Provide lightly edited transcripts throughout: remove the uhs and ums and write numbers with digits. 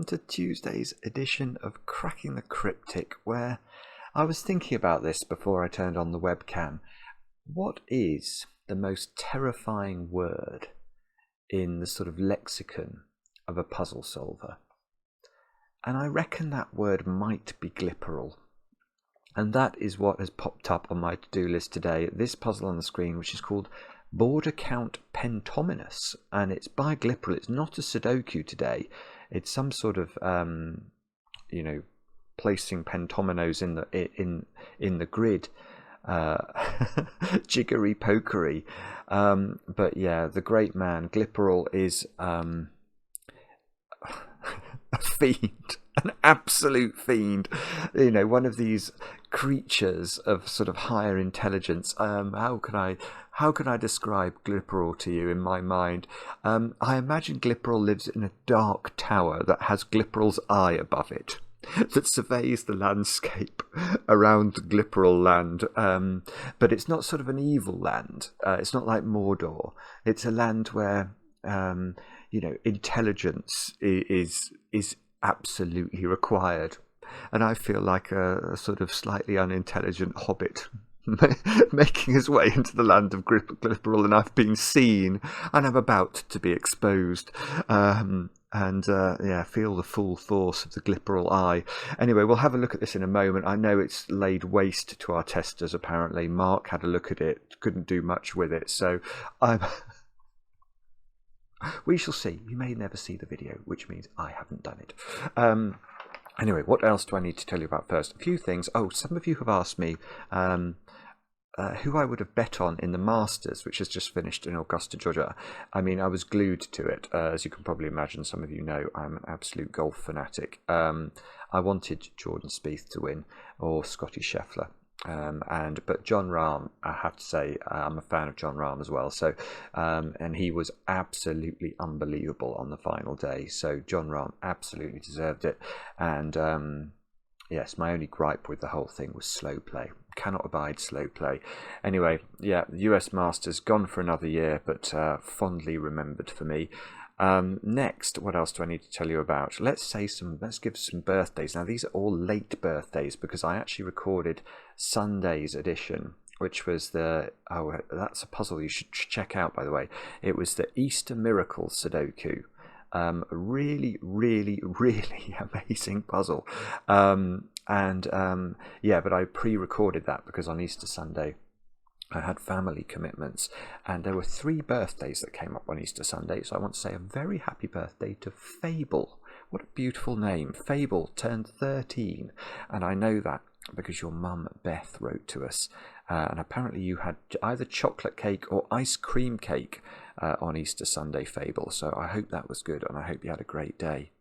welcome to Tuesday's edition of Cracking the Cryptic, where I was thinking about this before I turned on the webcam. What is the most terrifying word in the sort of lexicon of a puzzle solver? And I reckon that word might be Gliperal. And that is what has popped up on my to-do list today. This puzzle on the screen, which is called Border Count Pentominoes, and it's by Gliperal. It's not a Sudoku today. It's some sort of, placing pentominoes in the grid, jiggery pokery. But yeah, the great man Gliperal is a fiend, an absolute fiend. You know, one of these creatures of sort of higher intelligence. How can I describe Gliperal to you in my mind? I imagine Gliperal lives in a dark tower that has Gliperal's eye above it, that surveys the landscape around Gliperal land. But it's not sort of an evil land. It's not like Mordor. It's a land where intelligence is absolutely required. And I feel like a sort of slightly unintelligent hobbit making his way into the land of Gliperal, and I've been seen, and I'm about to be exposed. Feel the full force of the Gliperal eye. Anyway, we'll have a look at this in a moment. I know it's laid waste to our testers, apparently. Mark had a look at it, couldn't do much with it, so we shall see. You may never see the video, which means I haven't done it. Anyway, what else do I need to tell you about first? A few things. Oh, some of you have asked me who I would have bet on in the Masters, which has just finished in Augusta, Georgia. I mean, I was glued to it. As you can probably imagine, some of you know I'm an absolute golf fanatic. I wanted Jordan Spieth to win, or Scotty Scheffler. But John Rahm, I have to say, I'm a fan of John Rahm as well. So, and he was absolutely unbelievable on the final day. So John Rahm absolutely deserved it. And yes, my only gripe with the whole thing was slow play. Cannot abide slow play. Anyway, yeah, the US Masters gone for another year, but fondly remembered for me. Next, what else do I need to tell you about? Let's give some birthdays. Now, these are all late birthdays because I actually recorded Sunday's edition, which was that's a puzzle you should check out, by the way. It was the Easter Miracle Sudoku. Really, really, really amazing puzzle. But I pre-recorded that because on Easter Sunday I had family commitments, and there were 3 birthdays that came up on Easter Sunday, so I want to say a very happy birthday to Fable. What a beautiful name. Fable turned 13, and I know that because your mum Beth wrote to us, and apparently you had either chocolate cake or ice cream cake on Easter Sunday, Fable, so I hope that was good, and I hope you had a great day.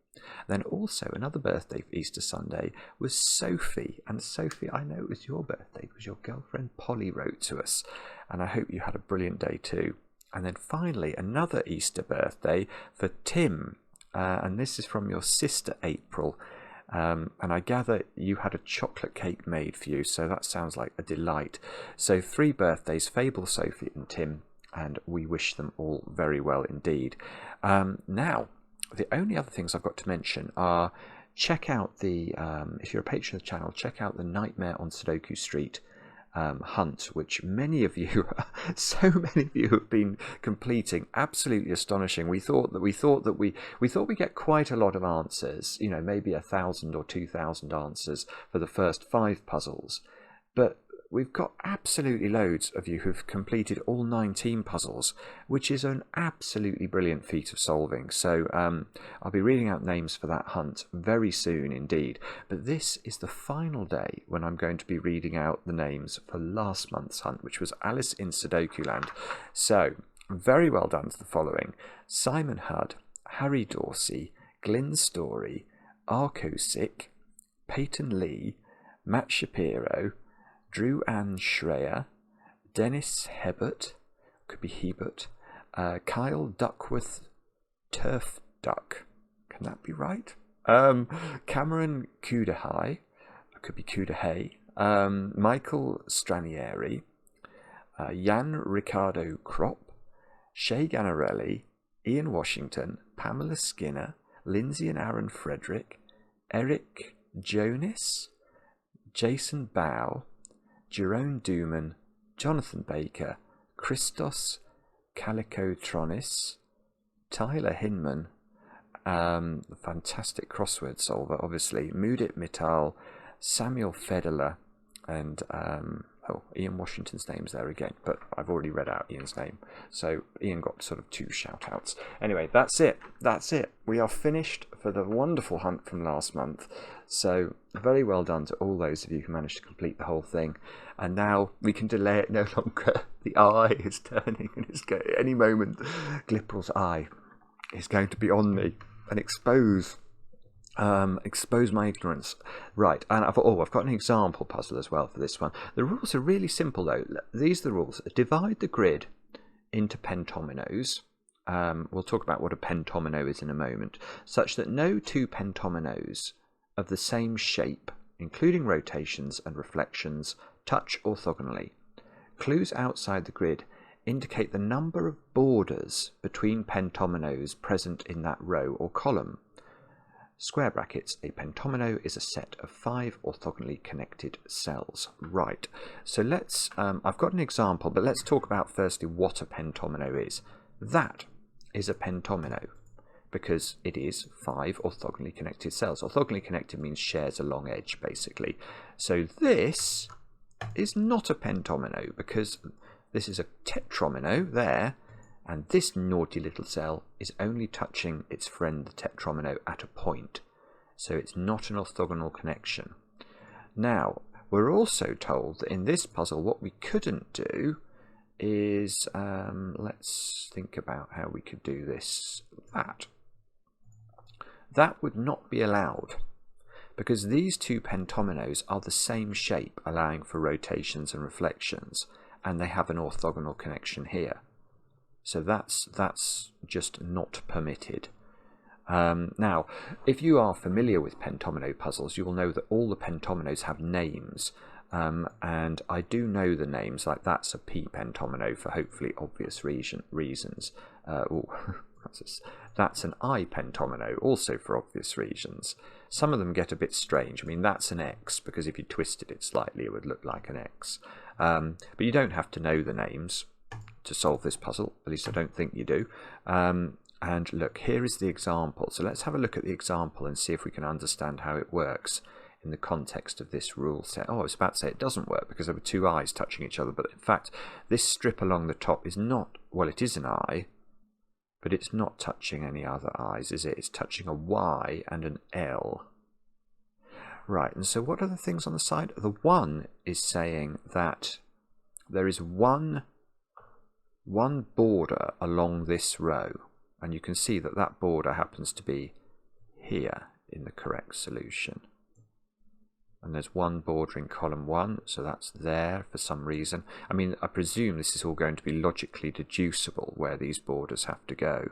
Then also another birthday for Easter Sunday was Sophie, and Sophie, I know it was your birthday because your girlfriend Polly wrote to us, and I hope you had a brilliant day too. And then finally another Easter birthday for Tim, and this is from your sister April, and I gather you had a chocolate cake made for you, so that sounds like a delight. So 3 birthdays, Fable, Sophie and Tim, and we wish them all very well indeed. Now, the only other things I've got to mention are, check out if you're a patron of the channel, check out the Knightmare on Sudoku Street hunt, which many of you, so many of you have been completing. Absolutely astonishing. We thought we get quite a lot of answers, maybe 1,000 or 2,000 answers for the first 5 puzzles, but we've got absolutely loads of you who've completed all 19 puzzles, which is an absolutely brilliant feat of solving. So I'll be reading out names for that hunt very soon indeed. But this is the final day when I'm going to be reading out the names for last month's hunt, which was Alice in Sudoku Land. So very well done to the following: Simon Hudd, Harry Dorsey, Glyn Story, Arco Sick, Peyton Lee, Matt Shapiro, Drew Ann Schreier, Dennis Hebert, could be Hebert, Kyle Duckworth Turf Duck, can that be right? Cameron Kudahai, could be Kudahay, Michael Stranieri, Jan Ricardo Kropp, Shay Ganarelli, Ian Washington, Pamela Skinner, Lindsay and Aaron Frederick, Eric Jonas, Jason Bow, Jerome Duman, Jonathan Baker, Christos Kalikotronis, Tyler Hinman, the fantastic crossword solver, obviously, Mudit Mittal, Samuel Federer, and Ian Washington's name's there again, but I've already read out Ian's name, so Ian got sort of 2 shout-outs. Anyway, that's it. We are finished for the wonderful hunt from last month, so very well done to all those of you who managed to complete the whole thing, and now we can delay it no longer. The eye is turning, and it's going, any moment Gliperal's eye is going to be on me and expose my ignorance. Right, and I've got an example puzzle as well for this one. The rules are really simple though. These are the rules. Divide the grid into pentominoes. We'll talk about what a pentomino is in a moment, such that no 2 pentominoes of the same shape, including rotations and reflections, touch orthogonally. Clues outside the grid indicate the number of borders between pentominoes present in that row or column. Square brackets, a pentomino is a set of 5 orthogonally connected cells. Right, so let's, I've got an example, but let's talk about firstly what a pentomino is. That is a pentomino because it is 5 orthogonally connected cells. Orthogonally connected means shares a long edge, basically. So this is not a pentomino because this is a tetromino there, and this naughty little cell is only touching its friend the tetromino at a point, so it's not an orthogonal connection. Now, we're also told that in this puzzle what we couldn't do is, let's think about how we could do this. That would not be allowed, because these 2 pentominoes are the same shape, allowing for rotations and reflections, and they have an orthogonal connection here. So that's just not permitted. Now, if you are familiar with pentomino puzzles, you will know that all the pentominoes have names, and I do know the names, like that's a P pentomino for hopefully obvious reasons. That's an I pentomino, also for obvious reasons. Some of them get a bit strange. I mean, that's an X, because if you twisted it slightly, it would look like an X. But you don't have to know the names to solve this puzzle, at least I don't think you do. And look, here is the example. So let's have a look at the example and see if we can understand how it works in the context of this rule set. Oh, I was about to say it doesn't work because there were 2 eyes touching each other, but in fact this strip along the top is not, well, it is an eye, but it's not touching any other eyes, is it? It's touching a Y and an L. Right, and so what are the things on the side? The 1 is saying that there is one border along this row, and you can see that that border happens to be here in the correct solution. And there's one border in column 1, so that's there for some reason. I mean, I presume this is all going to be logically deducible where these borders have to go.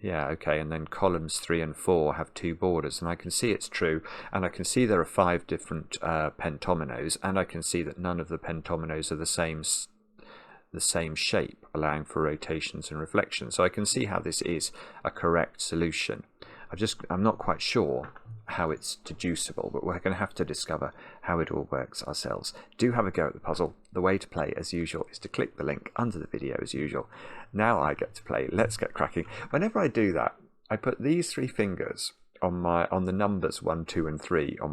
Yeah, okay, and then columns 3 and 4 have 2 borders, and I can see it's true, and I can see there are 5 different pentominoes, and I can see that none of the pentominoes are the same shape, allowing for rotations and reflections. So I can see how this is a correct solution. I'm not quite sure how it's deducible, but we're going to have to discover how it all works ourselves. Do have a go at the puzzle. The way to play, as usual, is to click the link under the video, as usual. Now I get to play. Let's get cracking. Whenever I do that, I put these 3 fingers on the numbers 1, 2, and 3 on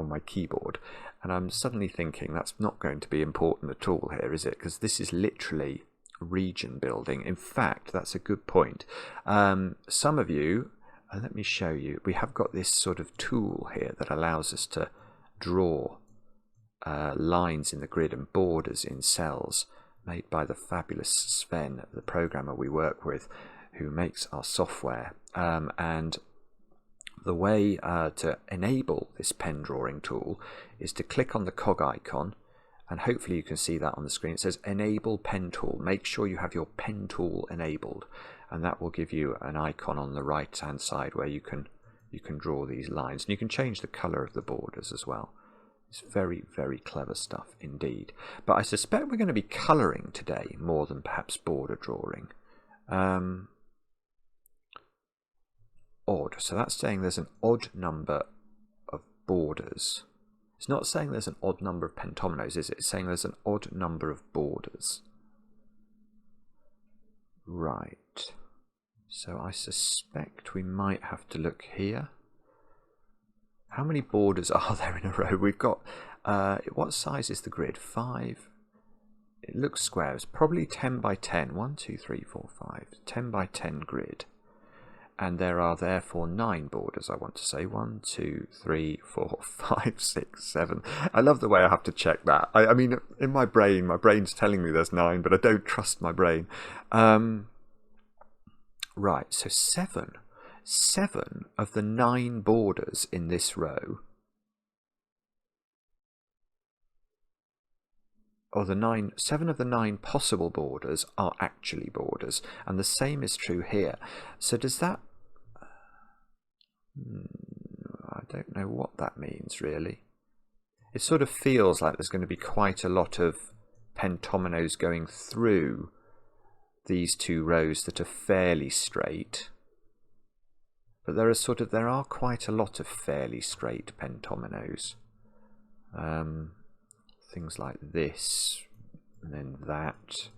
my keyboard, and I'm suddenly thinking that's not going to be important at all here, is it? Because this is literally region building. In fact, that's a good point. Some of you, let me show you, we have got this sort of tool here that allows us to draw lines in the grid and borders in cells, made by the fabulous Sven, the programmer we work with, who makes our software. And the way to enable this pen drawing tool is to click on the cog icon, and hopefully you can see that on the screen. It says enable pen tool. Make sure you have your pen tool enabled, and that will give you an icon on the right hand side where you can draw these lines, and you can change the color of the borders as well. It's very, very clever stuff indeed. But I suspect we're going to be coloring today more than perhaps border drawing. odd. So that's saying there's an odd number of borders. It's not saying there's an odd number of pentominoes, is it? It's saying there's an odd number of borders. Right. So I suspect we might have to look here. How many borders are there in a row? We've got, what size is the grid? 5. It looks square. It's probably 10 by 10. 1, 2, 3, 4, 5. 10 by 10 grid. And there are therefore 9 borders, I want to say. 1, 2, 3, 4, 5, 6, 7. I love the way I have to check that. I mean, in my brain's telling me there's 9, but I don't trust my brain. Right, so 7. 7 of the 9 borders in this row, or 7 of the 9 possible borders are actually borders, and the same is true here. So does that... I don't know what that means, really. It sort of feels like there's going to be quite a lot of pentominoes going through these 2 rows that are fairly straight. But there are quite a lot of fairly straight pentominoes. Things like this, and then that.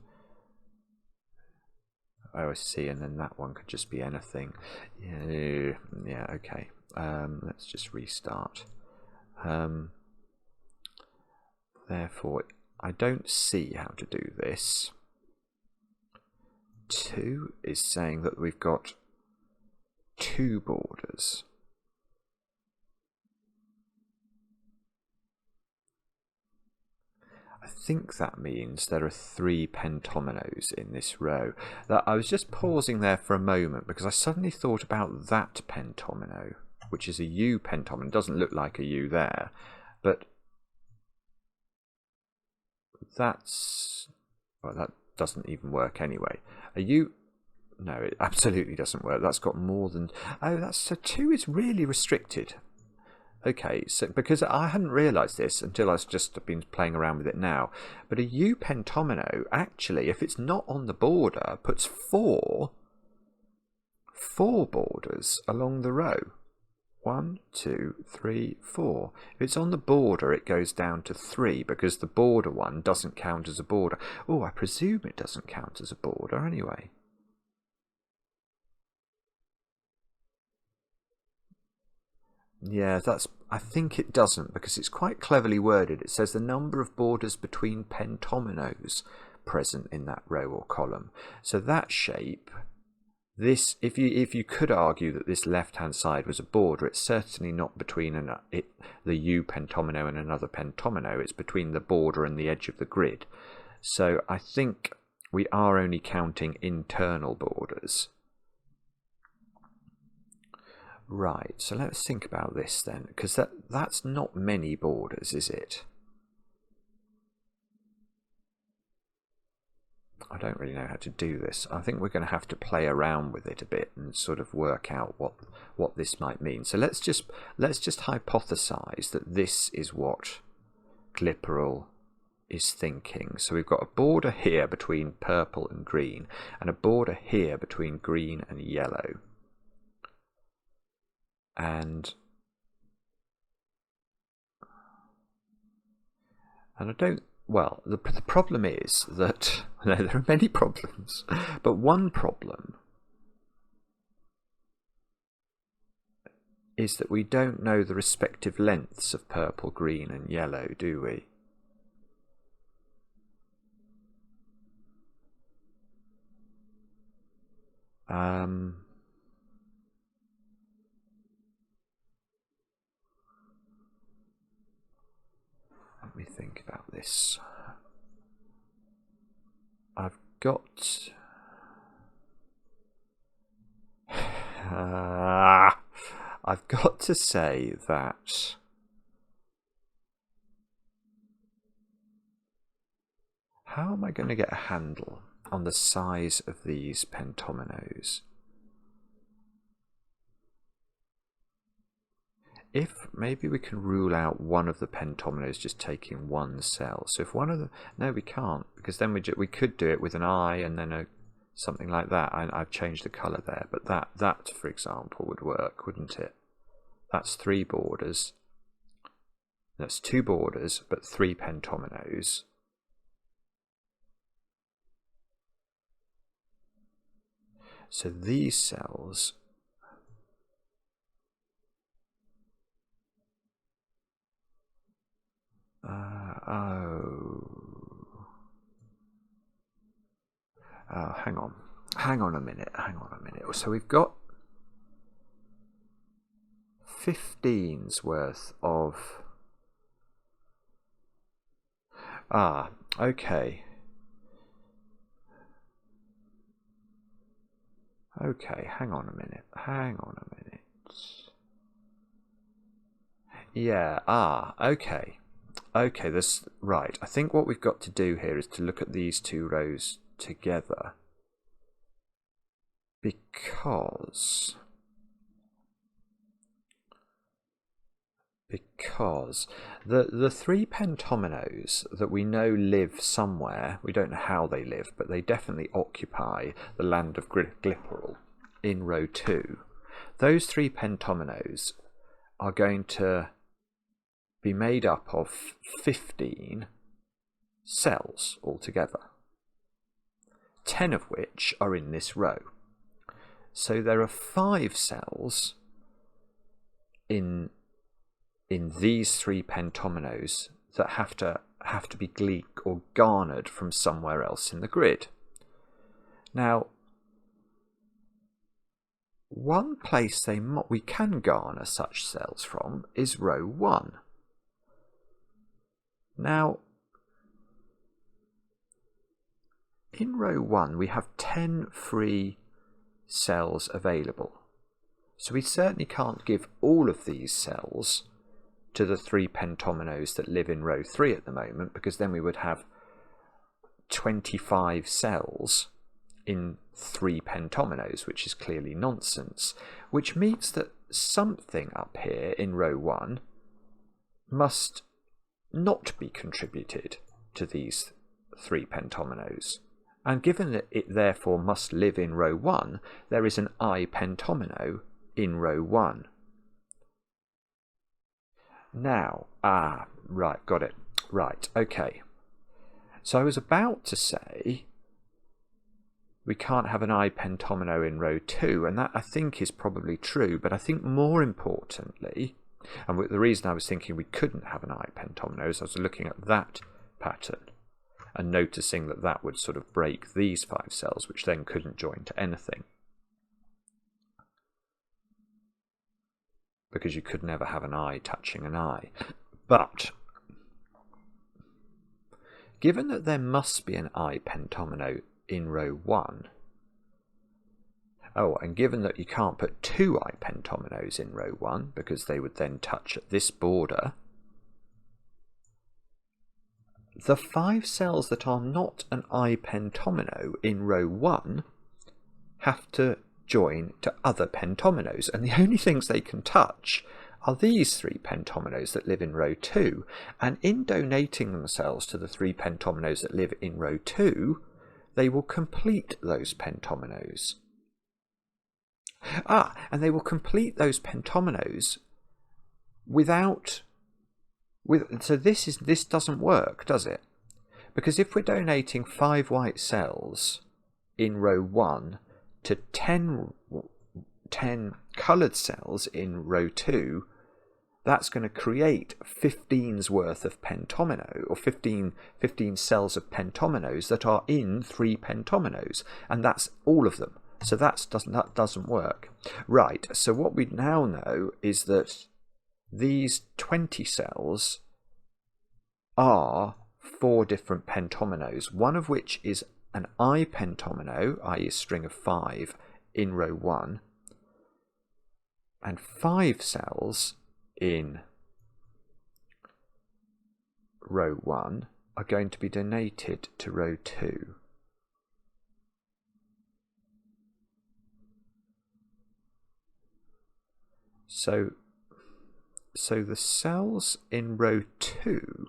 Oh, I see, and then that one could just be anything. Yeah, okay. Let's just restart. Therefore, I don't see how to do this. 2 is saying that we've got 2 borders. I think that means there are 3 pentominoes in this row. I was just pausing there for a moment because I suddenly thought about that pentomino, which is a U pentomino. It doesn't look like a U there, but that's... well, that doesn't even work anyway. A U... no, it absolutely doesn't work. That's got more than... oh, so 2 is really restricted. Okay, so because I hadn't realised this until I've just been playing around with it now, but a U pentomino, actually, if it's not on the border, puts 4 borders along the row. 1, 2, 3, 4. If it's on the border, it goes down to 3 because the border one doesn't count as a border. Oh, I presume it doesn't count as a border anyway. Yeah, I think it doesn't because it's quite cleverly worded. It says the number of borders between pentominoes present in that row or column. So that shape, this, if you could argue that this left-hand side was a border, it's certainly not between the U pentomino and another pentomino. It's between the border and the edge of the grid. So I think we are only counting internal borders. Right, so let's think about this then, because that's not many borders, is it? I don't really know how to do this. I think we're going to have to play around with it a bit and sort of work out what this might mean. So let's just hypothesize that this is what Gliperal is thinking. So we've got a border here between purple and green, and a border here between green and yellow. And I don't... well, the problem is that... no, there are many problems, but one problem is that we don't know the respective lengths of purple, green and yellow, do we? Let me think about this. I've got... I've got to say that how am I going to get a handle on the size of these pentominoes? If maybe we can rule out one of the pentominoes just taking one cell. So if one of the... no, we can't, because then we could do it with an I and then a something like that. I've changed the colour there, but that, for example, would work, wouldn't it? That's 3 borders. That's 2 borders, but 3 pentominoes. So these cells hang on a minute. So we've got 15's worth of okay, hang on a minute. Yeah, okay, this right. I think what we've got to do here is to look at these 2 rows together, because the 3 pentominoes that we know live somewhere, we don't know how they live, but they definitely occupy the land of Gliperal in row 2. Those 3 pentominoes are going to be made up of 15 cells altogether, 10 of which are in this row. So there are 5 cells in these 3 pentominoes that have to be gleeked or garnered from somewhere else in the grid. Now, one place we can garner such cells from is row 1. Now, in row 1 we have 10 free cells available, so we certainly can't give all of these cells to the 3 pentominoes that live in row 3 at the moment, because then we would have 25 cells in 3 pentominoes, which is clearly nonsense, which means that something up here in row 1 must not be contributed to these 3 pentominoes. And given that it therefore must live in row 1, there is an I pentomino in row 1. Now, right, got it. Right, okay. So I was about to say we can't have an I pentomino in row 2, and that I think is probably true, but I think more importantly, and the reason I was thinking we couldn't have an I pentomino is I was looking at that pattern and noticing that that would sort of break these 5 cells, which then couldn't join to anything, because you could never have an I touching an I. But given that there must be an I pentomino in row 1, and given that you can't put 2 I pentominoes in row 1 because they would then touch at this border, the 5 cells that are not an I pentomino in row 1 have to join to other pentominoes, and the only things they can touch are these 3 pentominoes that live in row 2, and in donating themselves to the 3 pentominoes that live in row 2, they will complete those pentominoes. And they will complete those pentominoes so this doesn't work, does it? Because if we're donating 5 white cells in row 1 to 10 coloured cells in row 2, that's going to create 15's worth of pentomino, or 15 cells of pentominoes that are in 3 pentominoes, and that's all of them. So that doesn't work. Right, so what we now know is that these 20 cells are 4 different pentominoes, one of which is an I pentomino, i.e. a string of 5 in row 1, and 5 cells in row 1 are going to be donated to row 2. So the cells in row 2,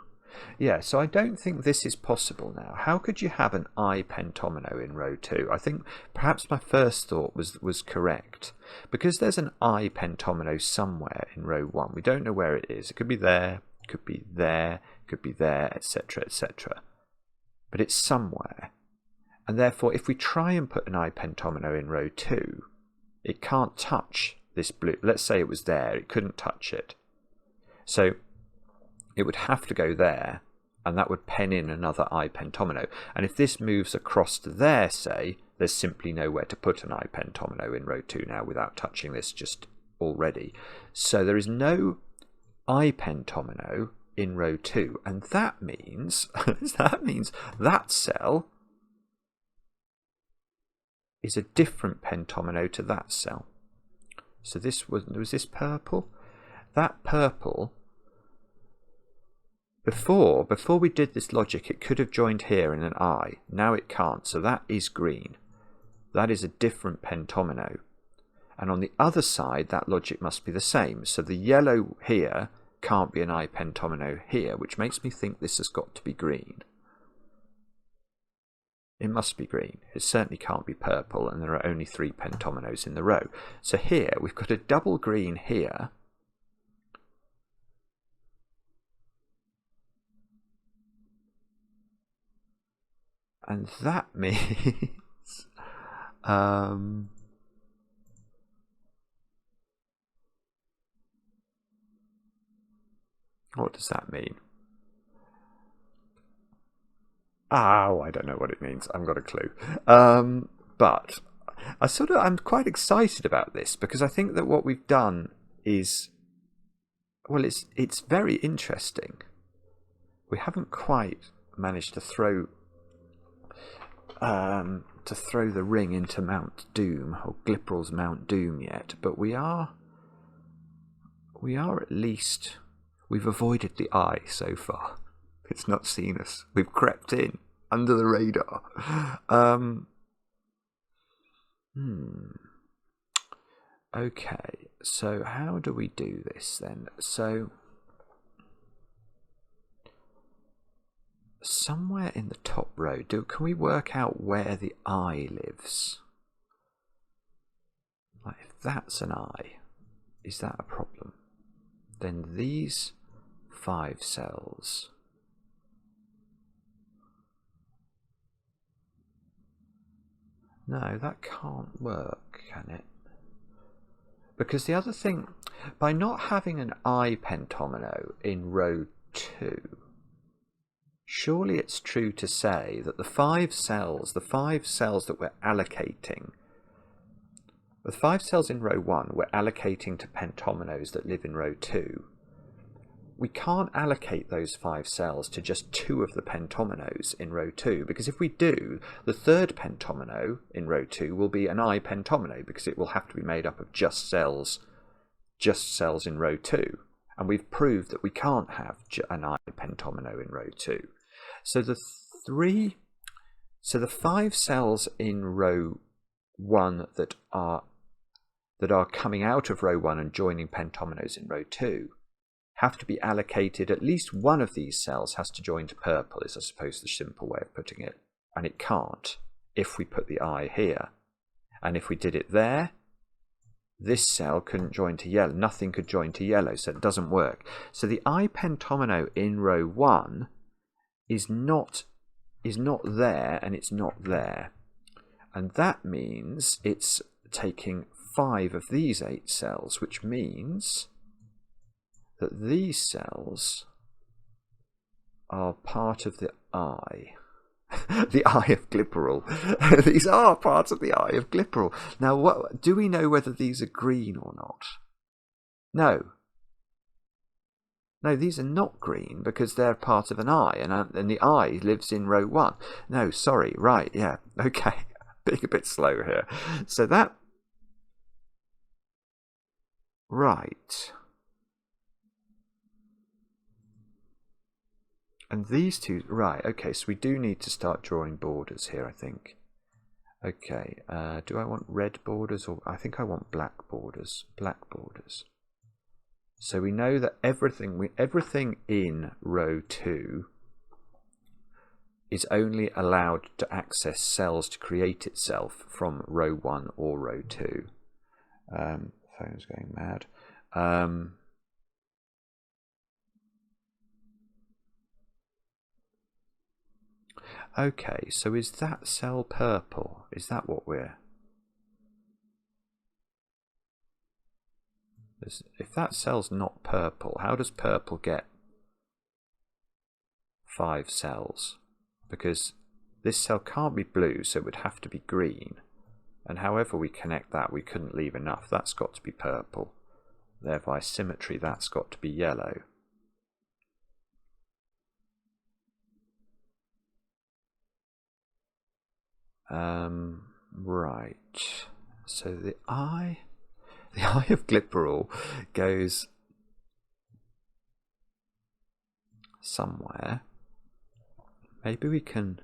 Yeah, so I don't think this is possible now. How could you have an I pentomino in row 2? I think perhaps my first thought was correct. Because there's an I pentomino somewhere in row 1. We don't know where it is. It could be there, could be there, could be there, etc., etc. But it's somewhere. And therefore, if we try and put an I pentomino in row 2, it can't touch this blue. Let's say it was there. It couldn't touch it. So it would have to go there, and that would pen in another I pentomino. And if this moves across to there, say, there's simply nowhere to put an I pentomino in row 2 now without touching this just already. So there is no I pentomino in row 2, and that means that cell is a different pentomino to that cell. So this was this purple? That purple, before we did this logic, it could have joined here in an I. Now it can't, so that is green. That is a different pentomino. And on the other side, that logic must be the same. So the yellow here can't be an I pentomino here, which makes me think this has got to be green. It must be green. It certainly can't be purple, and there are only 3 pentominoes in the row. So here, we've got a double green here. And that means... what does that mean? Oh, I don't know what it means. I haven't got a clue. But I'm quite excited about this, because I think that what we've done is, well, it's very interesting. We haven't quite managed to throw the ring into Mount Doom, or Gliperal's Mount Doom, yet, but we are at least, we've avoided the eye so far. It's not seen us. We've crept in under the radar. Okay, so how do we do this then? So somewhere in the top row, can we work out where the eye lives? Like, if that's an eye, is that a problem? Then these 5 cells, no, that can't work, can it? Because the other thing, by not having an I pentomino in row 2, surely it's true to say that the 5 cells that we're allocating, the 5 cells in row 1 we're allocating to pentominoes that live in row 2. We can't allocate those 5 cells to just 2 of the pentominoes in row 2, because if we do, the 3rd pentomino in row 2 will be an I pentomino, because it will have to be made up of just cells in row 2. And we've proved that we can't have an I pentomino in row 2. So the 5 cells in row 1 that are coming out of row 1 and joining pentominoes in row 2 have to be allocated. At least one of these cells has to join to purple, is I suppose the simple way of putting it. And it can't if we put the I here. And if we did it there, this cell couldn't join to yellow. Nothing could join to yellow, so it doesn't work. So the I pentomino in row 1 is not there, and it's not there. And that means it's taking 5 of these 8 cells, which means that these cells are part of the eye. The eye of Gliperal. These are parts of the eye of Gliperal. Now, do we know whether these are green or not? No. No, these are not green, because they're part of an eye, and the eye lives in row 1. No, sorry, right, yeah, okay. Being a bit slow here. So that... right. And these two, right, okay, so we do need to start drawing borders here, I think. Okay, do I want red borders, or I think I want black borders. Black borders. So we know that everything in row 2 is only allowed to access cells to create itself from row 1 or row 2. Phone's going mad. Okay, so is that cell purple? Is that what we're... If that cell's not purple, how does purple get 5 cells? Because this cell can't be blue, so it would have to be green. And however we connect that, we couldn't leave enough. That's got to be purple. Thereby symmetry, that's got to be yellow. Right. So the eye of Gliperal goes somewhere. Maybe we can,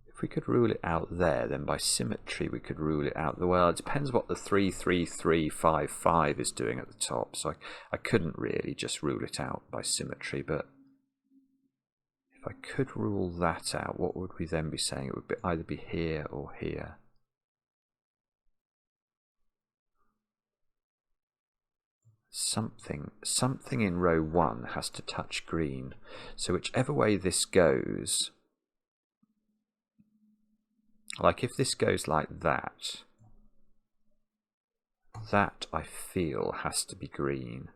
if we could rule it out there, then by symmetry we could rule it out. Well, it depends what the 3, 3, 3, 5, 5 is doing at the top. So I couldn't really just rule it out by symmetry, but if I could rule that out, what would we then be saying? It would either be here or here. Something in row 1 has to touch green. So whichever way this goes, like if this goes like that, that I feel has to be green.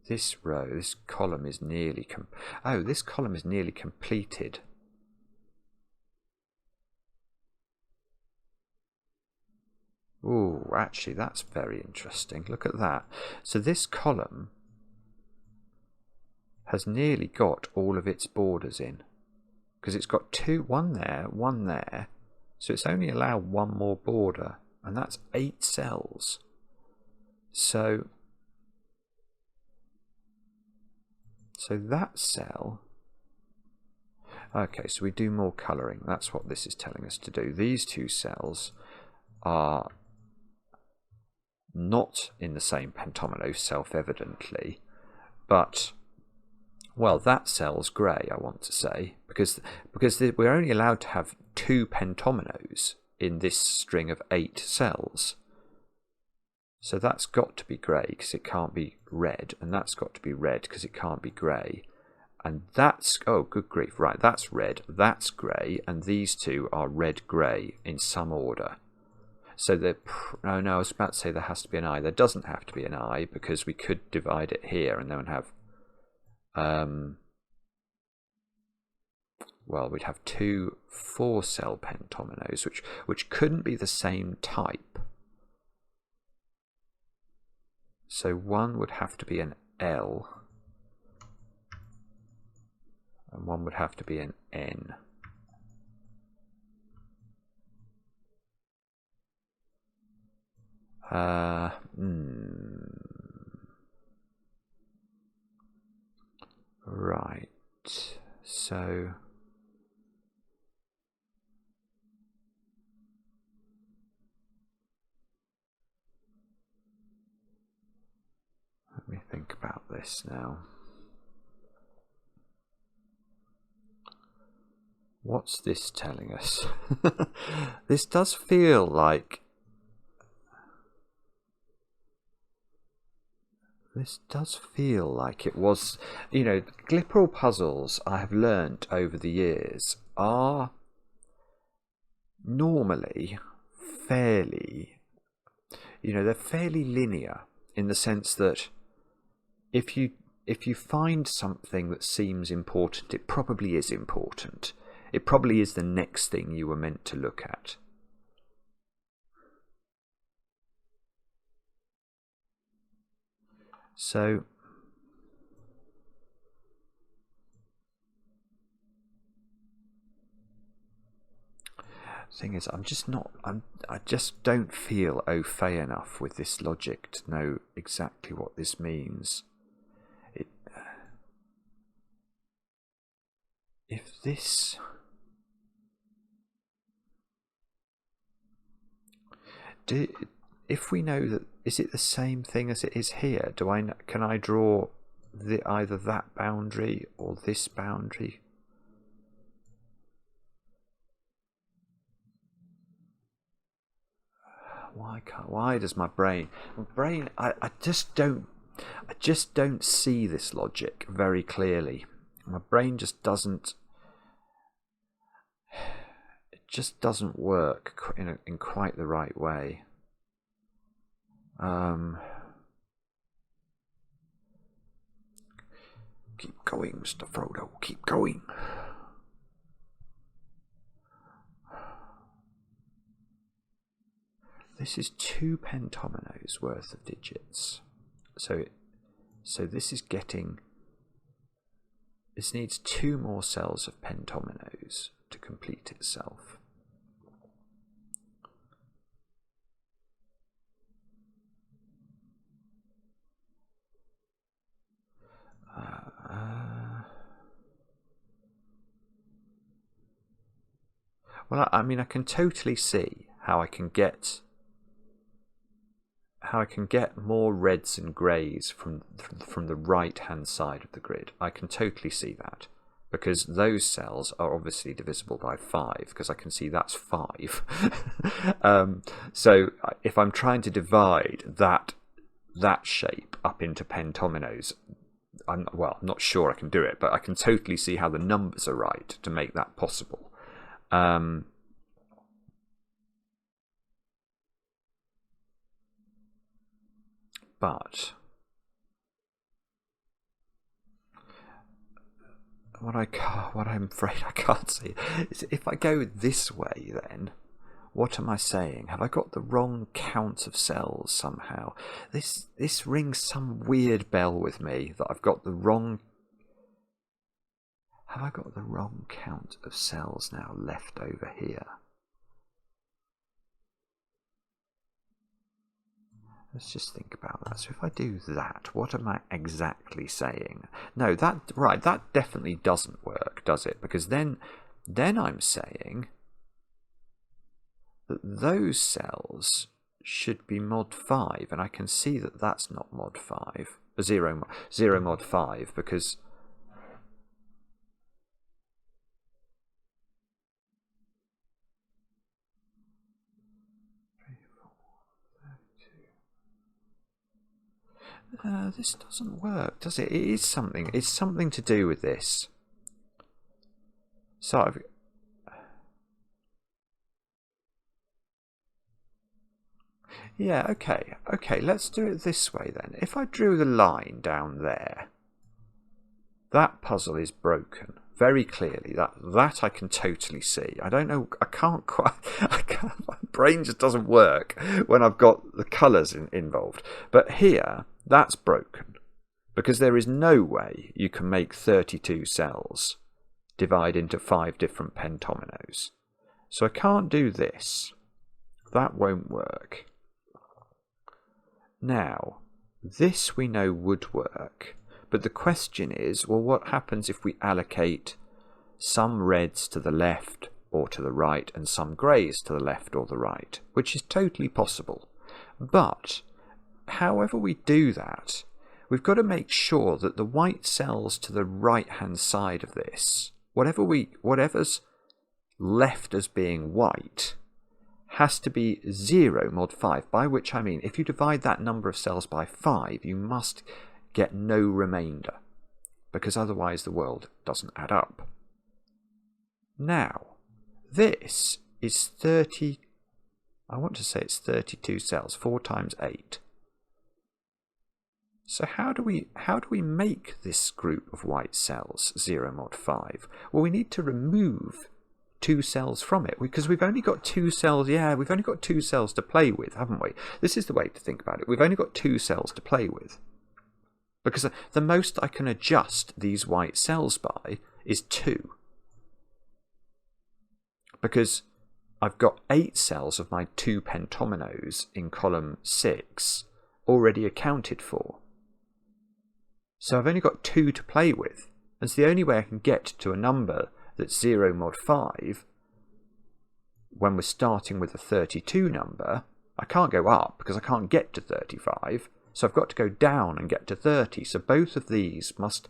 This row, this column is nearly this column is nearly completed. Ooh, actually that's very interesting. Look at that. So this column has nearly got all of its borders in, because it's got one there, so it's only allowed one more border, and that's 8 cells. So that cell, okay, so we do more colouring. That's what this is telling us to do. These 2 cells are not in the same pentomino, self-evidently, but, well, that cell's grey, I want to say, because we're only allowed to have 2 pentominoes in this string of 8 cells. So that's got to be grey because it can't be red, and that's got to be red because it can't be grey. And that's, oh good grief, right, that's red, that's grey, and these 2 are red-grey in some order. So no, I was about to say there has to be an eye. There doesn't have to be an eye, because we could divide it here and then have, well, we'd have 2 4-cell pentominoes, which couldn't be the same type. So one would have to be an L, and one would have to be an N. Right, so let me think about this now. What's this telling us? This does feel like it was, you know, Gliperal puzzles I have learnt over the years are normally fairly, you know, they're fairly linear, in the sense that if you find something that seems important, it probably is important. It probably is the next thing you were meant to look at. So thing is, I just don't feel au fait enough with this logic to know exactly what this means. If this, if we know that, is it the same thing as it is here? Can I draw either that boundary or this boundary? Why does my brain, I just don't see this logic very clearly. My brain just doesn't, it just doesn't work in quite the right way. Keep going, Mr. Frodo, keep going. This is 2 pentominoes worth of digits. So this is getting, this needs 2 more cells of pentominoes to complete itself. Well, I mean, I can totally see how I can get more reds and greys from the right-hand side of the grid. I can totally see that, because those cells are obviously divisible by 5, because I can see that's 5. So if I'm trying to divide that shape up into pentominoes, I'm not sure I can do it, but I can totally see how the numbers are right to make that possible. But what I'm afraid I can't see is, if I go this way, then what am I saying? Have I got the wrong count of cells somehow? This rings some weird bell with me that I've got the wrong. Have I got the wrong count of cells now left over here? Let's just think about that. So if I do that, what am I exactly saying? No, that definitely doesn't work, does it? Because then I'm saying that those cells should be mod 5, and I can see that that's not mod 5, 0 mod 5, because this doesn't work, does it? It's something to do with this. So yeah, okay, let's do it this way then. If I drew the line down there, that puzzle is broken very clearly. That I can totally see. I don't know, my brain just doesn't work when I've got the colours involved. But here, that's broken, because there is no way you can make 32 cells divide into 5 different pentominoes. So I can't do this. That won't work. Now, this we know would work, but the question is, well, what happens if we allocate some reds to the left or to the right and some greys to the left or the right, which is totally possible. But however we do that, we've got to make sure that the white cells to the right-hand side of this, whatever's left as being white, has to be 0 mod 5, by which I mean if you divide that number of cells by 5, you must get no remainder, because otherwise the world doesn't add up. Now, this is 30, I want to say it's 32 cells, 4 times 8. So how do we make this group of white cells 0 mod 5? Well, we need to remove 2 cells from it, because we've only got 2 cells. Yeah, we've only got 2 cells to play with, haven't we? This is the way to think about it. We've only got 2 cells to play with, because the most I can adjust these white cells by is 2, because I've got 8 cells of my 2 pentominoes in column 6 already accounted for. So I've only got 2 to play with. That's the only way I can get to a number that's 0 mod 5 when we're starting with a 32 number. I can't go up because I can't get to 35. So I've got to go down and get to 30. So both of these must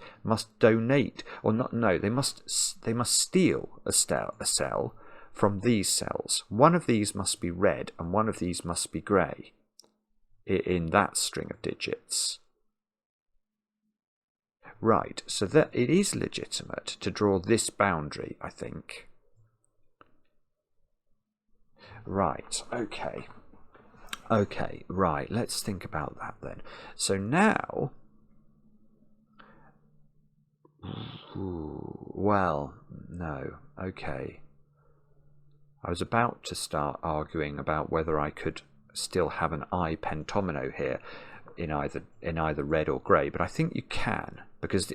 donate, or not? No, they must steal a cell from these cells. One of these must be red, and one of these must be grey in that string of digits. Right. So that it is legitimate to draw this boundary, I think. Right. Okay. Okay, right, let's think about that then. So now, well, no, okay. I was about to start arguing about whether I could still have an I pentomino here in either red or grey, but I think you can, because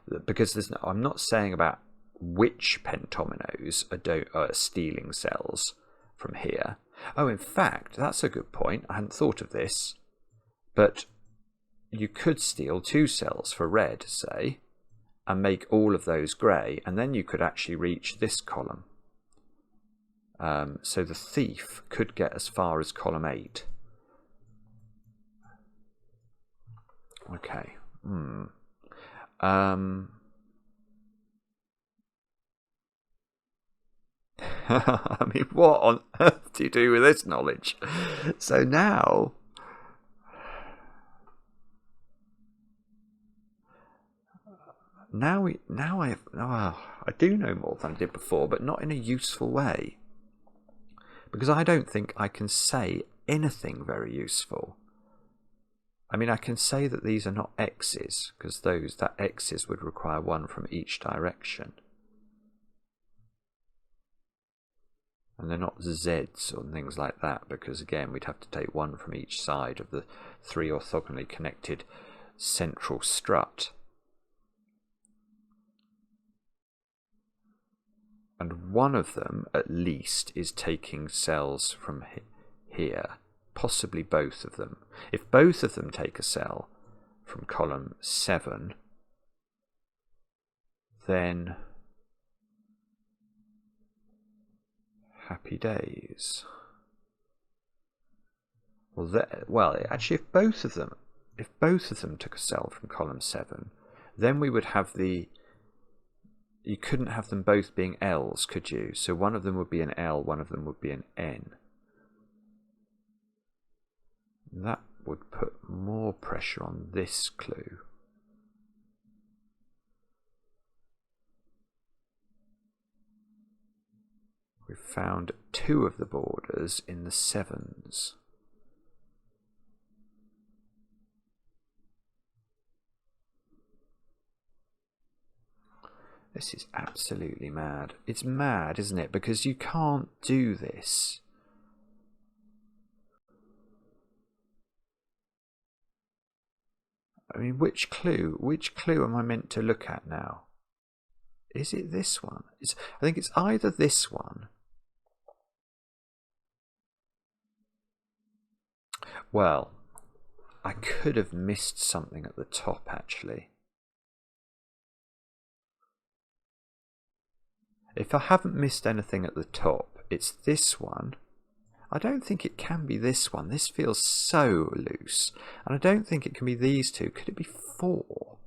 there's no, I'm not saying about which pentominoes are stealing cells from here. Oh, in fact, that's a good point. I hadn't thought of this. But you could steal 2 cells for red, say, and make all of those grey, and then you could actually reach this column. So the thief could get as far as column 8. Okay. I mean, what on earth do you do with this knowledge? So now, I do know more than I did before, but not in a useful way, because I don't think I can say anything very useful. I mean, I can say that these are not x's, because that x's would require 1 from each direction. And they're not z's or things like that, because again we'd have to take 1 from each side of the 3 orthogonally connected central strut. And one of them at least is taking cells from here, possibly both of them. If both of them take a cell from column 7, then happy days. Well, actually, if both of them took a cell from column 7, then we would have you couldn't have them both being L's, could you? So one of them would be an L, one of them would be an N. That would put more pressure on this clue. We've found 2 of the borders in the 7s. This is absolutely mad. It's mad, isn't it? Because you can't do this. I mean, which clue am I meant to look at now? Is it this one? I think it's either this one. Well, I could have missed something at the top, actually. If I haven't missed anything at the top, it's this one. I don't think it can be this one. This feels so loose. And I don't think it can be these 2. Could it be 4?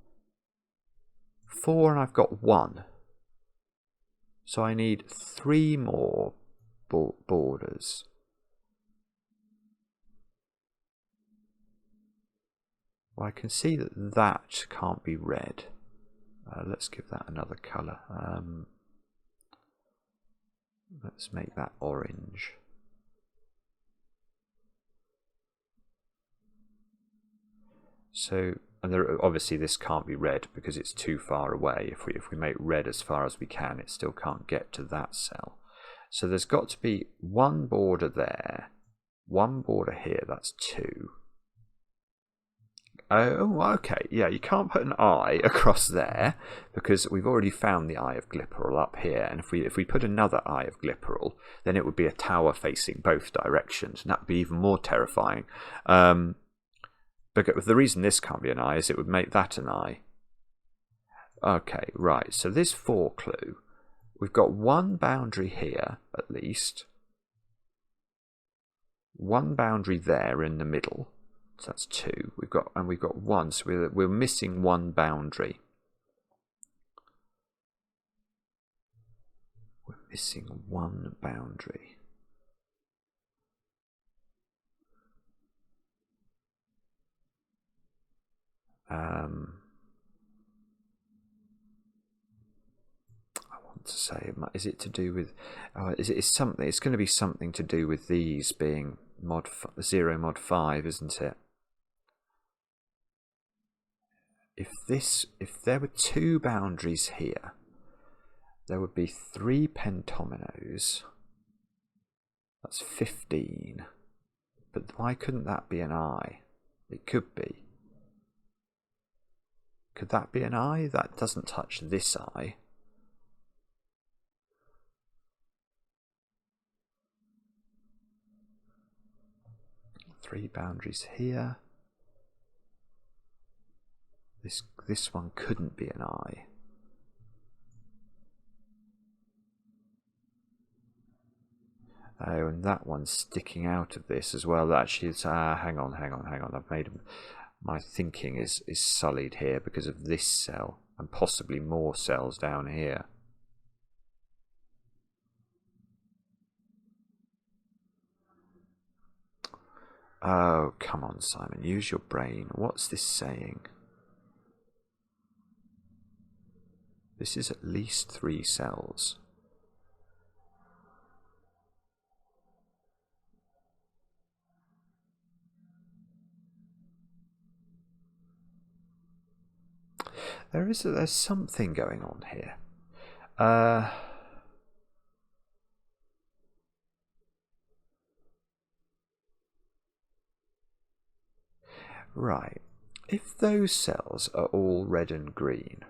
4 and I've got 1. So I need 3 more borders. Well, I can see that can't be red. Let's give that another colour. Let's make that orange. So, and obviously this can't be red because it's too far away. If we make red as far as we can, it still can't get to that cell. So there's got to be 1 border there, 1 border here. That's 2. Oh, okay. Yeah, you can't put an eye across there because we've already found the eye of Gliperal up here. And if we put another eye of Gliperal, then it would be a tower facing both directions, and that would be even more terrifying. But the reason this can't be an eye is it would make that an eye. Okay, right. So this 4 clue, we've got 1 boundary here at least. one boundary there in the middle, so that's 2. We've got 1, so we're missing one boundary. We're missing one boundary. I want to say, is it to do with? It's something. It's going to be something to do with these being mod 0 mod 5, isn't it? If there were 2 boundaries here, there would be 3 pentominoes. That's 15. But why couldn't that be an eye? It could be. Could that be an eye? That doesn't touch this eye. Three boundaries here. This one couldn't be an eye. Oh, and that one's sticking out of this as well. Actually, it's hang on. I've made my thinking is sullied here because of this cell and possibly more cells down here. Oh, come on, Simon, use your brain. What's this saying? This is at least 3 cells. There's something going on here. Right. If those cells are all red and green,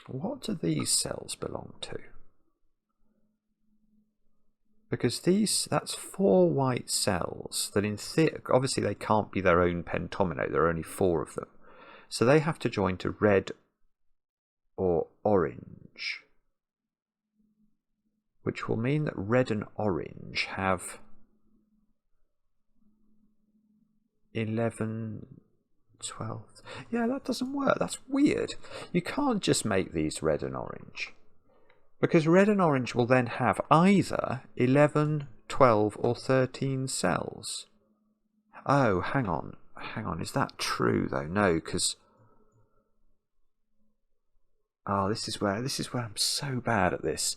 what do these cells belong to? Because that's 4 white cells that in theory, obviously they can't be their own pentomino, there are only 4 of them. So they have to join to red or orange, which will mean that red and orange have 11, 12. Yeah, that doesn't work. That's weird. You can't just make these red and orange, because red and orange will then have either 11, 12 or 13 cells. Oh, hang on. Is that true though? No, because this is where I'm so bad at this.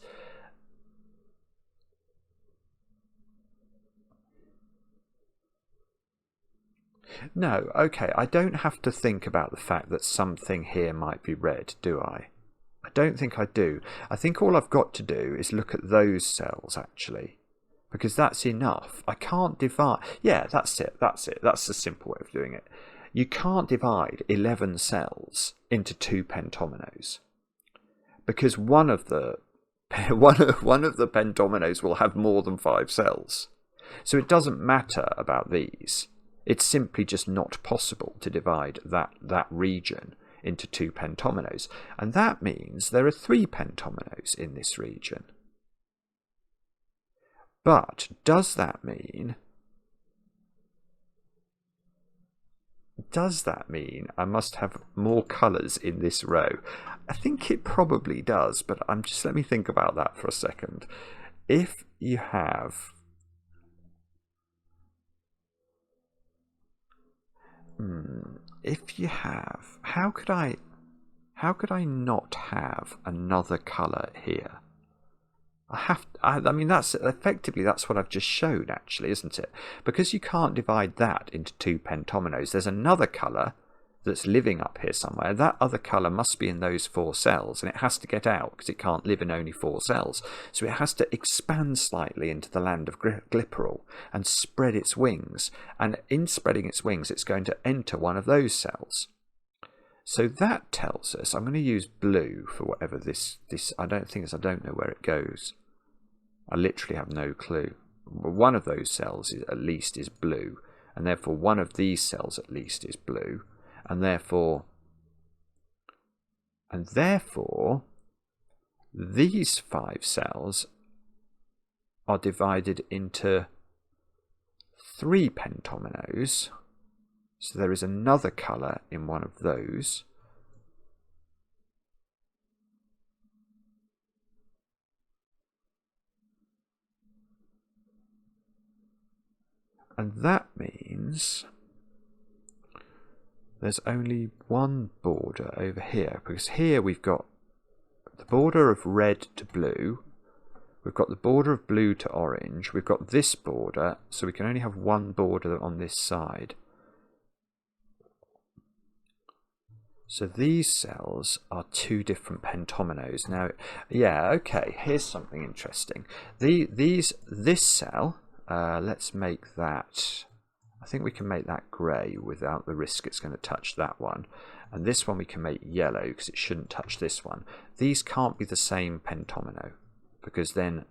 No, okay, I don't have to think about the fact that something here might be red, do I? I don't think I do. I think all I've got to do is look at those cells, actually. Because that's enough. I can't divide... Yeah, that's it. That's the simple way of doing it. You can't divide 11 cells into 2 pentominoes. Because one of the pentominoes will have more than 5 cells. So it doesn't matter about these. It's simply just not possible to divide that region into 2 pentominoes. And that means there are 3 pentominoes in this region. But does that mean I must have more colours in this row? I think it probably does, but let me think about that for a second. If you have how could I not have another colour here? I mean, that's what I've just shown, actually, isn't it? Because you can't divide that into 2 pentominoes, there's another colour that's living up here somewhere. That other colour must be in those 4 cells, and it has to get out because it can't live in only 4 cells. So it has to expand slightly into the land of Gliperal and spread its wings. And in spreading its wings, it's going to enter one of those cells. So that tells us, I'm going to use blue for whatever this I don't know where it goes. I literally have no clue. One of those cells at least is blue, and therefore one of these cells at least is blue, and therefore these 5 cells are divided into 3 pentominoes. So there is another colour in one of those. And that means there's only one border over here, because here we've got the border of red to blue, we've got the border of blue to orange, we've got this border, so we can only have one border on this side. So these cells are 2 different pentominoes. Now, yeah, okay, here's something interesting. This cell, let's make that, I think we can make that grey without the risk it's going to touch that one. And this one we can make yellow because it shouldn't touch this one. These can't be the same pentomino, because then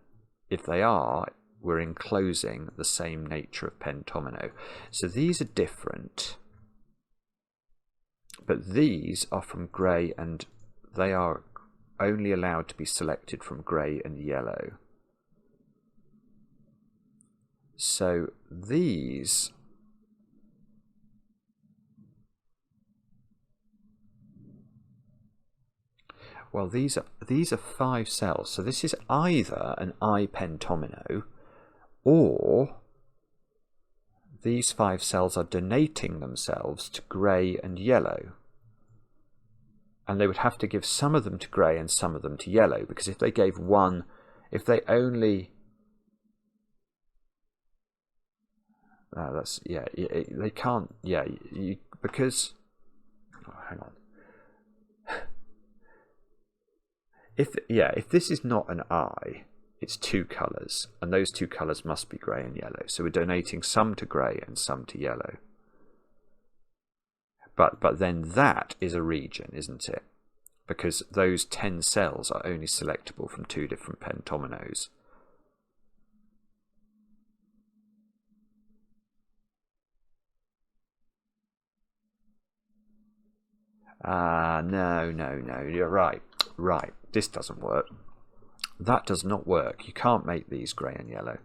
if they are, we're enclosing the same nature of pentomino. So these are different, but these are from grey, and they are only allowed to be selected from grey and yellow. So these are 5 cells. So this is either an I pentomino, or these 5 cells are donating themselves to grey and yellow. And they would have to give some of them to grey and some of them to yellow, because if they gave one, if they only that's, yeah, they can't, yeah, because, oh, hang on. If this is not an eye, it's 2 colours, and those 2 colours must be grey and yellow. So we're donating some to grey and some to yellow. But then that is a region, isn't it? Because those 10 cells are only selectable from 2 different pentominoes. No, you're right. Right, this doesn't work. That does not work. You can't make these grey and yellow,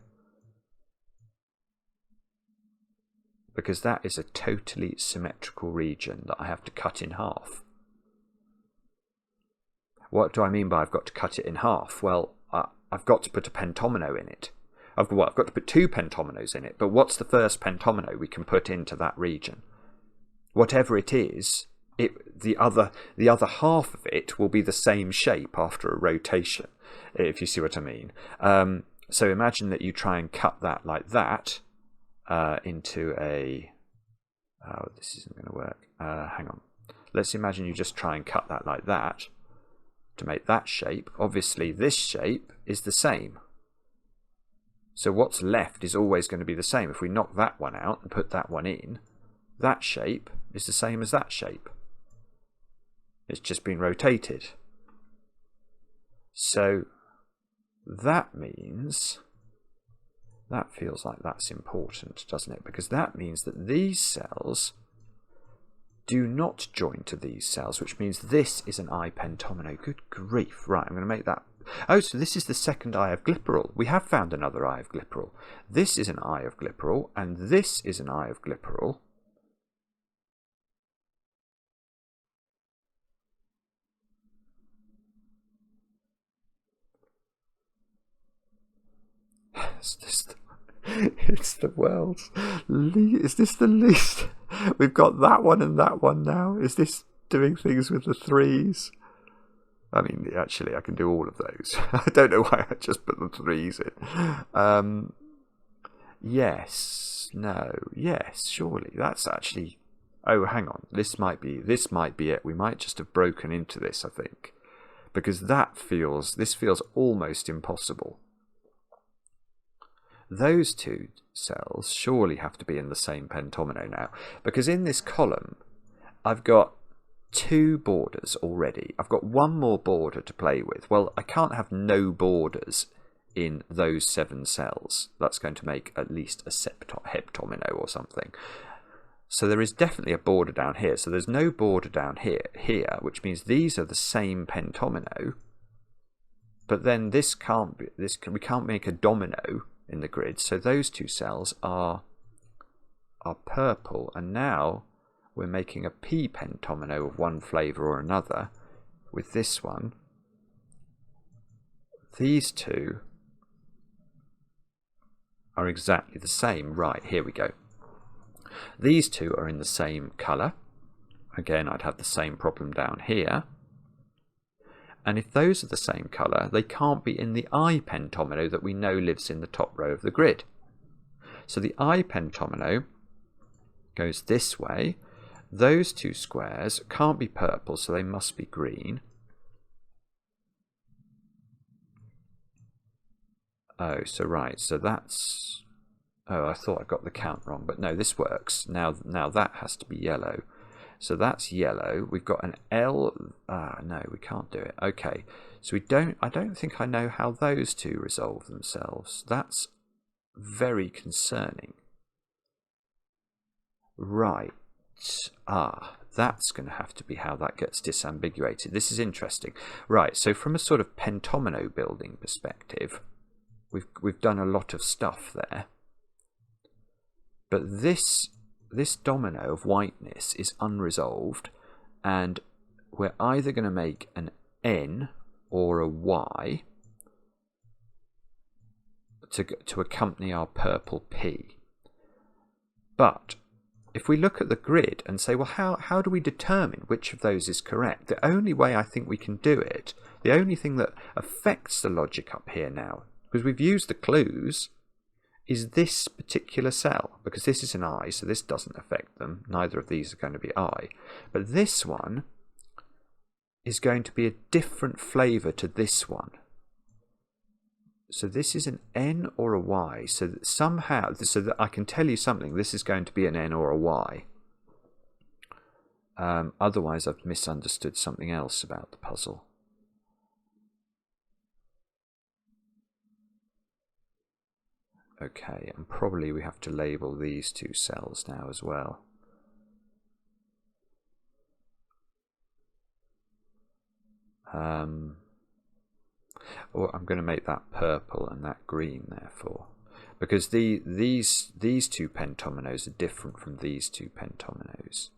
because that is a totally symmetrical region that I have to cut in half. What do I mean by I've got to cut it in half? Well, I've got to put a pentomino in it. I've got to put 2 pentominoes in it, but what's the first pentomino we can put into that region? Whatever it is, the other half of it will be the same shape after a rotation, if you see what I mean. So imagine that you try and cut that like that into a... Oh, this isn't going to work. Hang on. Let's imagine you just try and cut that like that to make that shape. Obviously, this shape is the same. So what's left is always going to be the same. If we knock that one out and put that one in, that shape is the same as that shape. It's just been rotated. So that means, that feels like that's important, doesn't it? Because that means that these cells do not join to these cells, which means this is an I pentomino. Good grief. Right, I'm going to make that. Oh, so this is the second eye of Gliperal. We have found another eye of Gliperal. This is an eye of Gliperal, and this is an eye of Gliperal. It's the world's least. Is this the least? We've got that one and that one now. Is this doing things with the 3s? I mean, actually, I can do all of those. I don't know why I just put the 3s in. Yes, no, yes, surely. That's actually... Oh, hang on. This might be it. We might just have broken into this, I think. Because this feels almost impossible. Those 2 cells surely have to be in the same pentomino now, because in this column I've got 2 borders already. I've got 1 more border to play with. Well, I can't have no borders in those 7 cells. That's going to make at least a heptomino or something. So there is definitely a border down here. So there's no border down here, which means these are the same pentomino. but then this can't be, we can't make a domino in the grid, so those two cells are purple, and now we're making a P pentomino of one flavour or another with this one. These two are exactly the same. Right, here we go. These two are in the same colour. Again, I'd have the same problem down here. And if those are the same colour, they can't be in the I pentomino that we know lives in the top row of the grid. So the I pentomino goes this way. Those two squares can't be purple, so they must be green. Oh, so right, so that's... Oh, I thought I got the count wrong, but no, this works. Now that has to be yellow. So that's yellow. We've got an L. No, we can't do it. Okay, so I don't think I know how those two resolve themselves. That's very concerning. Right. That's going to have to be how that gets disambiguated. This is interesting. Right, so from a sort of pentomino building perspective, we've done a lot of stuff there. But this domino of whiteness is unresolved, and we're either going to make an N or a Y to accompany our purple P. But if we look at the grid and say, well, how do we determine which of those is correct? The only way I think we can do it, the only thing that affects the logic up here now, because we've used the clues, is this particular cell, because this is an I, so this doesn't affect them. Neither of these are going to be I. But this one is going to be a different flavour to this one. So this is an N or a Y, so that somehow, so that I can tell you something, this is going to be an N or a Y. Otherwise I've misunderstood something else about the puzzle. Okay, and probably we have to label these two cells now as well. Or I'm going to make that purple and that green, therefore, because these two pentominoes are different from these two pentominoes.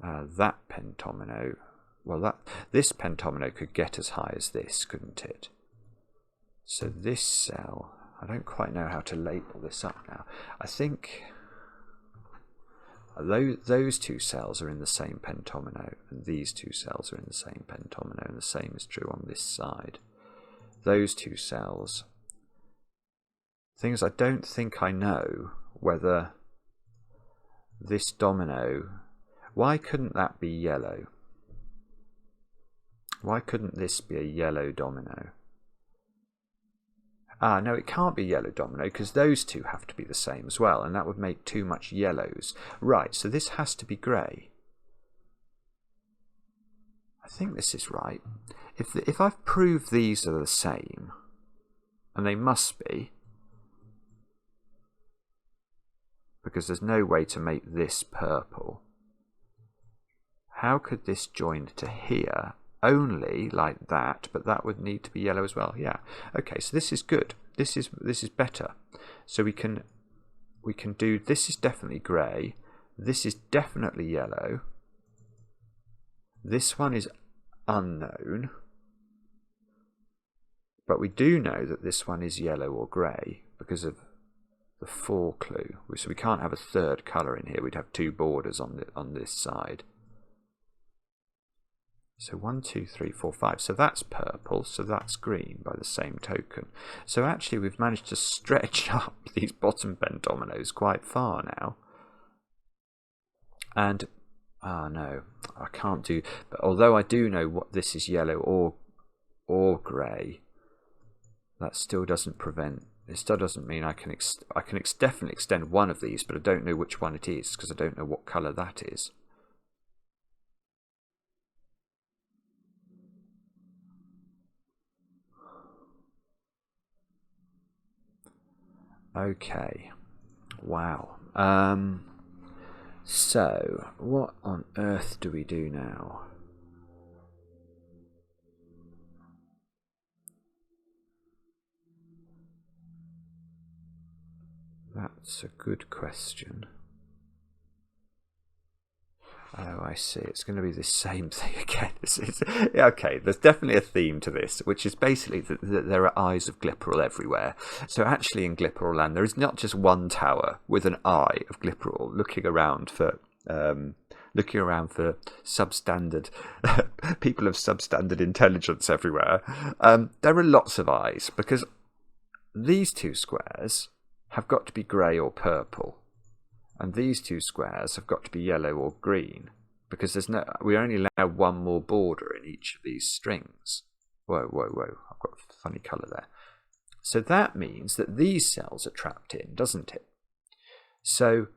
That pentomino, well, this pentomino could get as high as this, couldn't it? So this cell, I don't quite know how to label this up now. I think those two cells are in the same pentomino, and these two cells are in the same pentomino, and the same is true on this side. Those two cells. Things I don't think I know whether this domino... Why couldn't that be yellow? Why couldn't this be a yellow domino? No, it can't be yellow domino because those two have to be the same as well, and that would make too much yellows. Right, so this has to be grey. I think this is right. If I've proved these are the same, and they must be, because there's no way to make this purple, how could this join to here only like that, but that would need to be yellow as well? Yeah. Okay, so this is good. This is better. So we can do, this is definitely grey. This is definitely yellow. This one is unknown. But we do know that this one is yellow or grey because of the 4 clue. So we can't have a third colour in here. We'd have 2 borders on this side. So 1, 2, 3, 4, 5. So that's purple, so that's green by the same token. So actually we've managed to stretch up these bottom pentominoes quite far now. And, no, I can't do... But although I do know what this is yellow or grey, that still doesn't prevent... It still doesn't mean I can definitely extend one of these, but I don't know which one it is because I don't know what colour that is. Okay, wow. So, what on earth do we do now? That's a good question. Oh, I see. It's going to be the same thing again. Okay, there's definitely a theme to this, which is basically that there are eyes of Gliperal everywhere. So actually in Gliperal land, there is not just one tower with an eye of Gliperal looking around for substandard people of substandard intelligence everywhere. There are lots of eyes, because these two squares have got to be grey or purple. And these two squares have got to be yellow or green, because we only allow one more border in each of these strings. Whoa, whoa, whoa, I've got a funny colour there. So that means that these cells are trapped in, doesn't it? So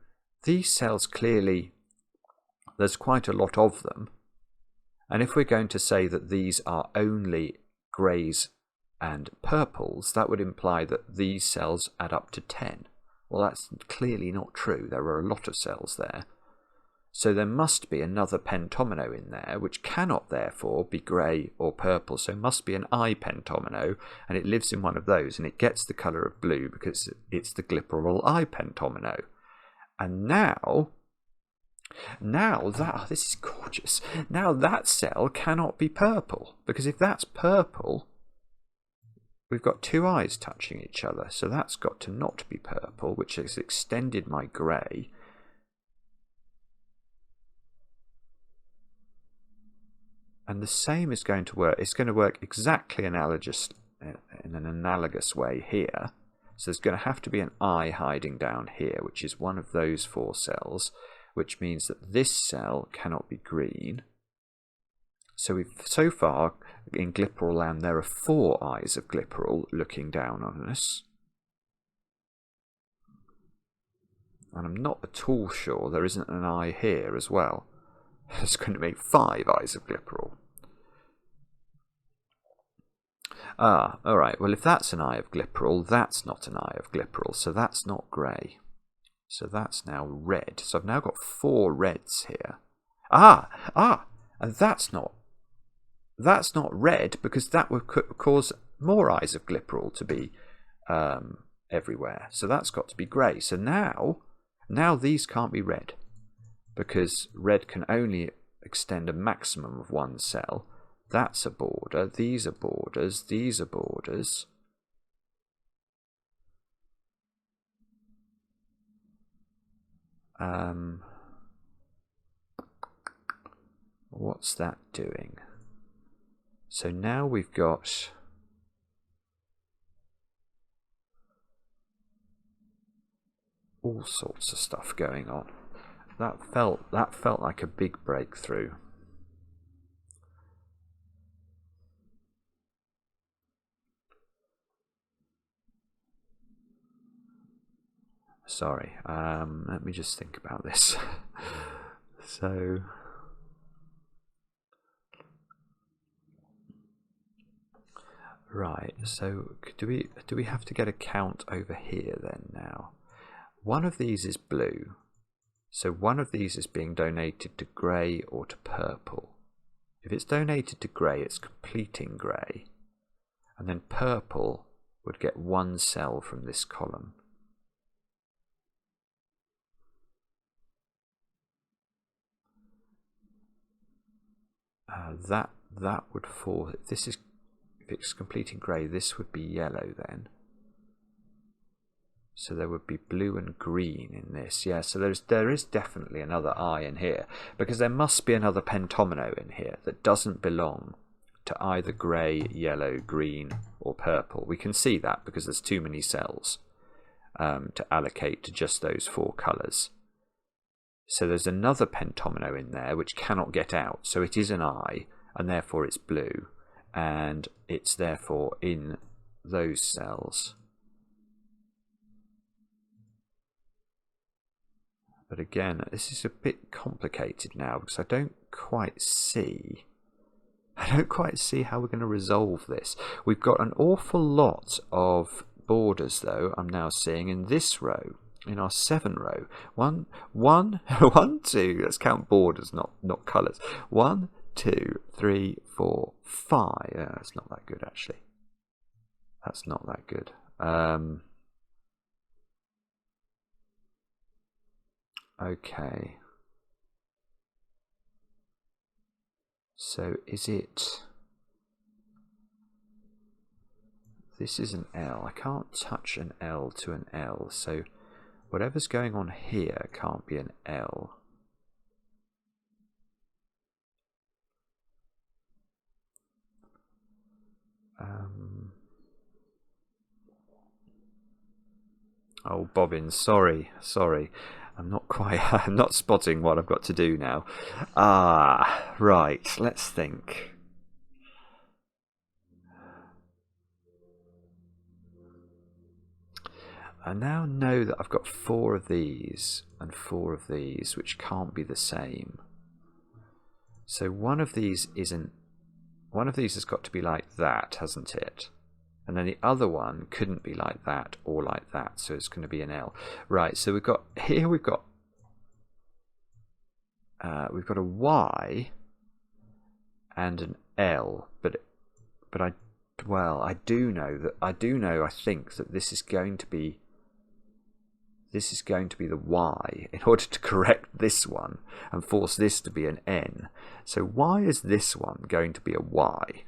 these cells clearly, there's quite a lot of them. And if we're going to say that these are only greys and purples, that would imply that these cells add up to 10. Well, that's clearly not true. There are a lot of cells there. So there must be another pentomino in there, which cannot therefore be grey or purple. So it must be an eye pentomino, and it lives in one of those, and it gets the colour of blue because it's the Gliperal eye pentomino. And now that, this is gorgeous. Now that cell cannot be purple, because if that's purple, we've got two eyes touching each other, so that's got to not be purple, which has extended my grey. And the same is going to work. It's going to work exactly in an analogous way here. So there's going to have to be an eye hiding down here, which is one of those four cells, which means that this cell cannot be green. So far in Gliperal land there are 4 eyes of Gliperal looking down on us. And I'm not at all sure there isn't an eye here as well. It's going to make 5 eyes of Gliperal. Ah, alright, well if that's an eye of Gliperal, that's not an eye of Gliperal, so that's not grey. So that's now red. So I've now got 4 reds here. And that's not red, because that would cause more eyes of Gliperal to be everywhere. So that's got to be grey. So now these can't be red, because red can only extend a maximum of 1 cell. That's a border. These are borders. These are borders. What's that doing? So now we've got all sorts of stuff going on. That felt like a big breakthrough. Sorry, let me just think about this. So right, so do we have to get a count over here then now? One of these is blue, so one of these is being donated to grey or to purple. If it's donated to grey, it's completing grey, and then purple would get 1 cell from this column. That would fall. If it's completing grey, this would be yellow then. So there would be blue and green in this. Yeah, so there is definitely another eye in here, because there must be another pentomino in here that doesn't belong to either grey, yellow, green or purple. We can see that because there's too many cells to allocate to just those 4 colours. So there's another pentomino in there which cannot get out, so it is an eye, and therefore it's blue, and it's therefore in those cells. But again, this is a bit complicated now, because I don't quite see how we're going to resolve this. We've got an awful lot of borders, though, I'm now seeing in this row. in our 7 row. 1, 1, 1, 2. Let's count borders, not colours. 1, 2, 3, 4, 5. Yeah, that's not that good actually. That's not that good. Okay. So is it... This is an L. I can't touch an L to an L, so whatever's going on here can't be an L. Oh, Bobbins, sorry. I'm not quite... I'm not spotting what I've got to do now. Ah, right, let's think. I now know that I've got 4 of these and 4 of these, which can't be the same. So one of these isn't... One of these has got to be like that, hasn't it? And then the other one couldn't be like that or like that, so it's going to be an L. Right, so we've got... Here we've got a Y and an L, but I do know, I think that this is going to be the Y in order to correct this one and force this to be an N. So why is this one going to be a Y?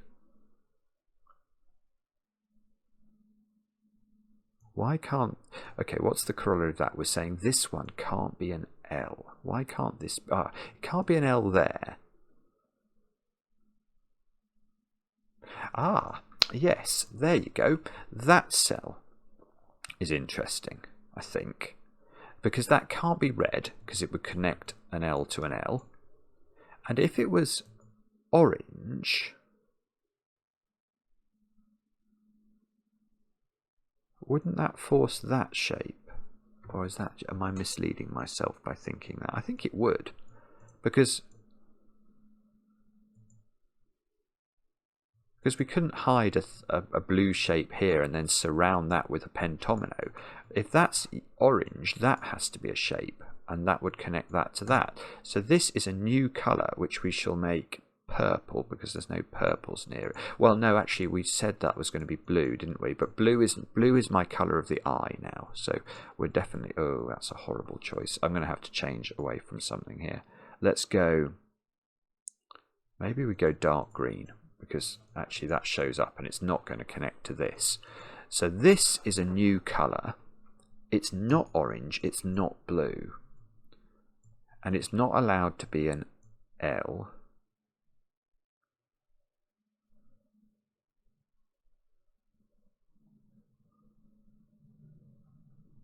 Why can't... Okay, what's the corollary of that? We're saying this one can't be an L. Why can't this... it can't be an L there. Ah, yes, there you go. That cell is interesting, I think, because that can't be red because it would connect an L to an L. And if it was orange, wouldn't that force that shape? Or is that... Am I misleading myself by thinking that? I think it would, because we couldn't hide a blue shape here and then surround that with a pentomino. If that's orange, that has to be a shape, and that would connect that to that. So this is a new colour, which we shall make purple, because there's no purples near it. Well, no, actually, we said that was going to be blue, didn't we? But blue is my colour of the eye now, so we're definitely... Oh, that's a horrible choice. I'm going to have to change away from something here. Let's go... Maybe we go dark green, because actually that shows up and it's not going to connect to this. So this is a new colour. It's not orange, it's not blue. And it's not allowed to be an L.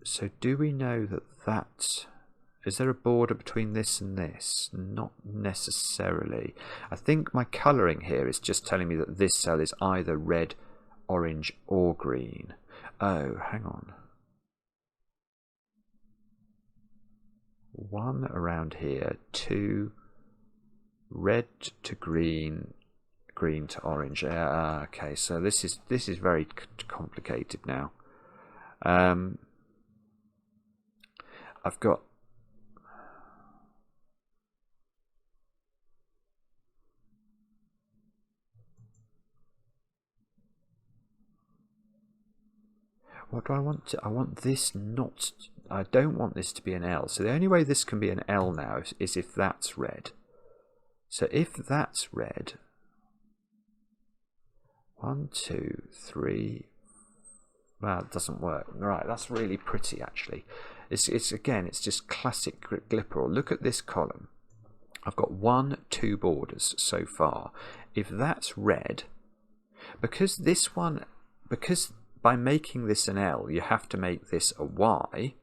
So do we know that that's... Is there a border between this and this? Not necessarily. I think my colouring here is just telling me that this cell is either red, orange or green. Oh, hang on. 1 around here, 2 red to green, green to orange. Okay, so this is very complicated now. I've got... What do I want to... I want this not... I don't want this to be an L. So the only way this can be an L now is if that's red. So if that's red... 1, 2, 3... Well, it doesn't work. Right, that's really pretty, actually. It's again, it's just classic Gliperal. Look at this column. I've got 1, 2 borders so far. If that's red... Because this one... Because... By making this an L, you have to make this a Y.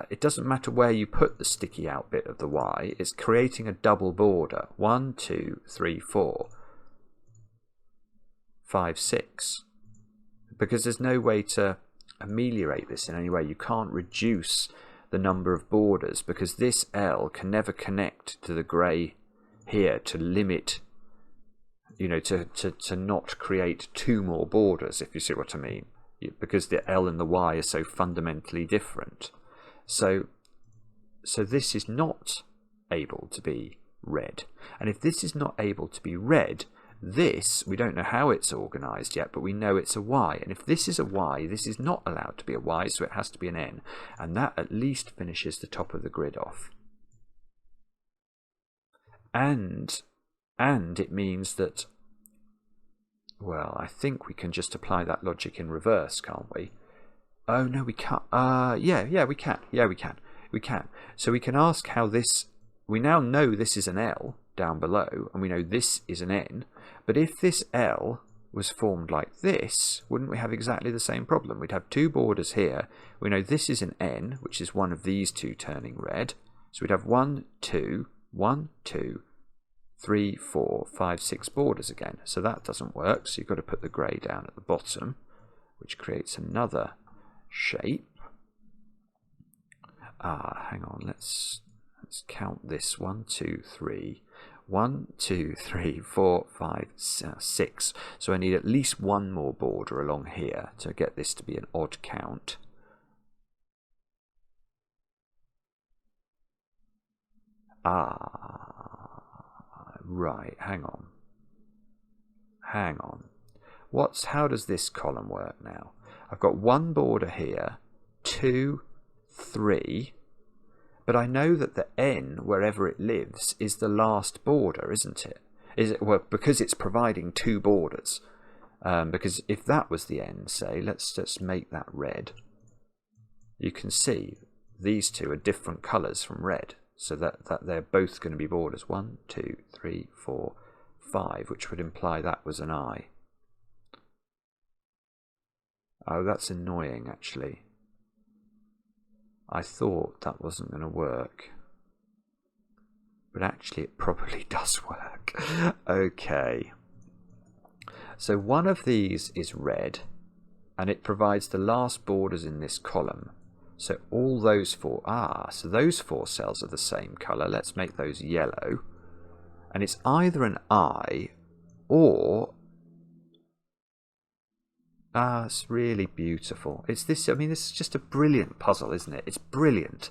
It doesn't matter where you put the sticky out bit of the Y. It's creating a double border. 1, 2, 3, 4, 5, 6. Because there's no way to ameliorate this in any way. You can't reduce the number of borders, because this L can never connect to the grey here to limit... You know, to not create 2 more borders, if you see what I mean. because the L and the Y are so fundamentally different. So this is not able to be read. And if this is not able to be read, this, we don't know how it's organised yet, but we know it's a Y. And if this is a Y, this is not allowed to be a Y, so it has to be an N. And that at least finishes the top of the grid off. And it means that, well, I think we can just apply that logic in reverse, can't we? Oh, no, we can't. Yeah, we can. Yeah, we can. We can. So we can ask how this, we now know this is an L down below, and we know this is an N. But if this L was formed like this, wouldn't we have exactly the same problem? We'd have two borders here. We know this is an N, which is one of these two turning red. So we'd have 1, 2, 1, 2, 3, 4, 5, 6 borders again. So that doesn't work. So you've got to put the grey down at the bottom, which creates another shape. Hang on. Let's count this. 1, 2, 3. 1, 2, 3, 4, 5, 6. So I need at least one more border along here to get this to be an odd count. Right, hang on. How does this column work now? I've got one border here, 2, 3, but I know that the N, wherever it lives, is the last border, isn't it? Well, because it's providing two borders. Because if that was the N, say, let's just make that red. You can see these two are different colours from red. So that they're both going to be borders. 1, 2, 3, 4, 5, which would imply that was an I. Oh, that's annoying, actually. I thought that wasn't going to work. But actually, it probably does work. Okay. So one of these is red, and it provides the last borders in this column. So all those four, so those four cells are the same colour. Let's make those yellow. And it's either an I or, it's really beautiful. It's this, I mean, this is just a brilliant puzzle, isn't it? It's brilliant.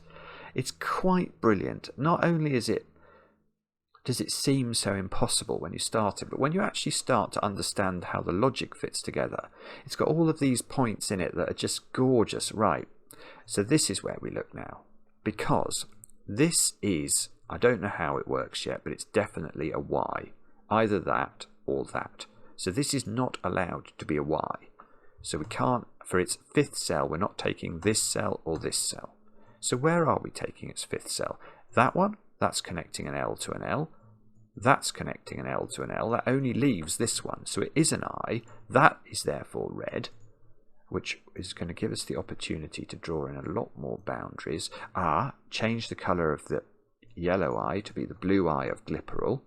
It's quite brilliant. Not only does it seem so impossible when you start it, but when you actually start to understand how the logic fits together, it's got all of these points in it that are just gorgeous. Right. So this is where we look now, because this is, I don't know how it works yet, but it's definitely a Y, either that or that. So this is not allowed to be a Y. So we can't, for its fifth cell, we're not taking this cell or this cell. So where are we taking its fifth cell? That one, that's connecting an L to an L. That's connecting an L to an L. That only leaves this one. So it is an I. That is therefore red, which is going to give us the opportunity to draw in a lot more boundaries. Change the colour of the yellow eye to be the blue eye of Gliperal.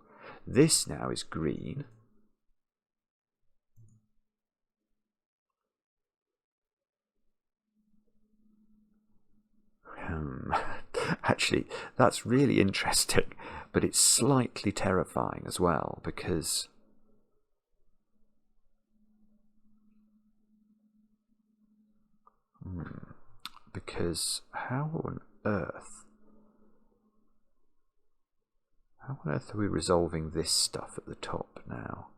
This now is green. Actually, that's really interesting, but it's slightly terrifying as well, because how on earth are we resolving this stuff at the top now?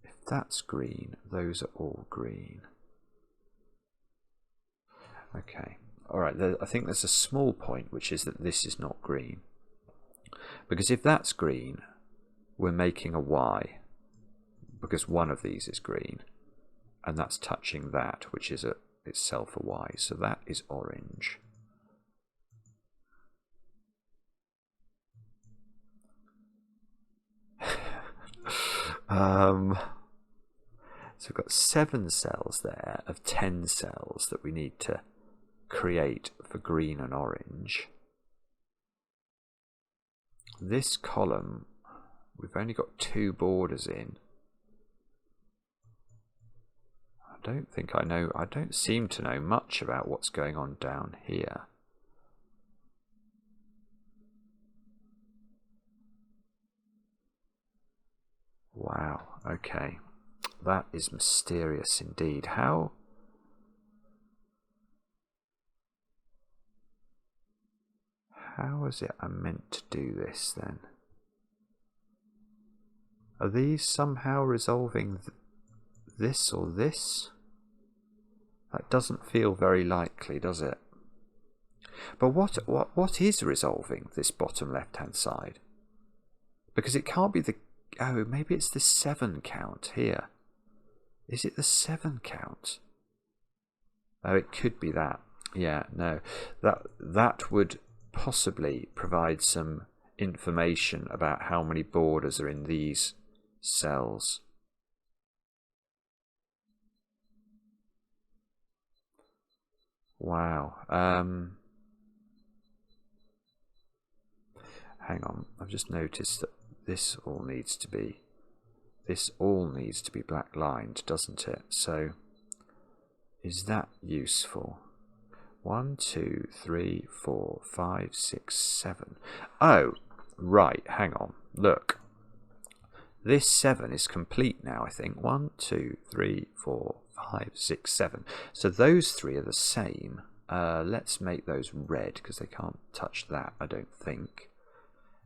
If that's green, those are all green. Okay, alright, I think there's a small point, which is that this is not green. Because if that's green, we're making a Y, because one of these is green, and that's touching that, which is itself a Y, so that is orange. So we've got 7 cells there of 10 cells that we need to create for green and orange. This column, we've only got 2 borders in. I don't seem to know much about what's going on down here. Wow, okay. That is mysterious indeed. How is it I'm meant to do this then? Are these somehow resolving this or this? That doesn't feel very likely, does it? But what is resolving this bottom left-hand side? Because it can't be the... Oh, maybe it's the 7 count here. Is it the 7 count? Oh, it could be that. Yeah, no. That would possibly provide some information about how many borders are in these cells. Wow. Hang on. I've just noticed that this all needs to be black lined, doesn't it? So is that useful? 1, 2, 3, 4, 5, 6, 7. Oh, right. Hang on. Look. This 7 is complete now, I think. 1, 2, 3, 4, 5, 6, 7. So those 3 are the same. Let's make those red because they can't touch that, I don't think.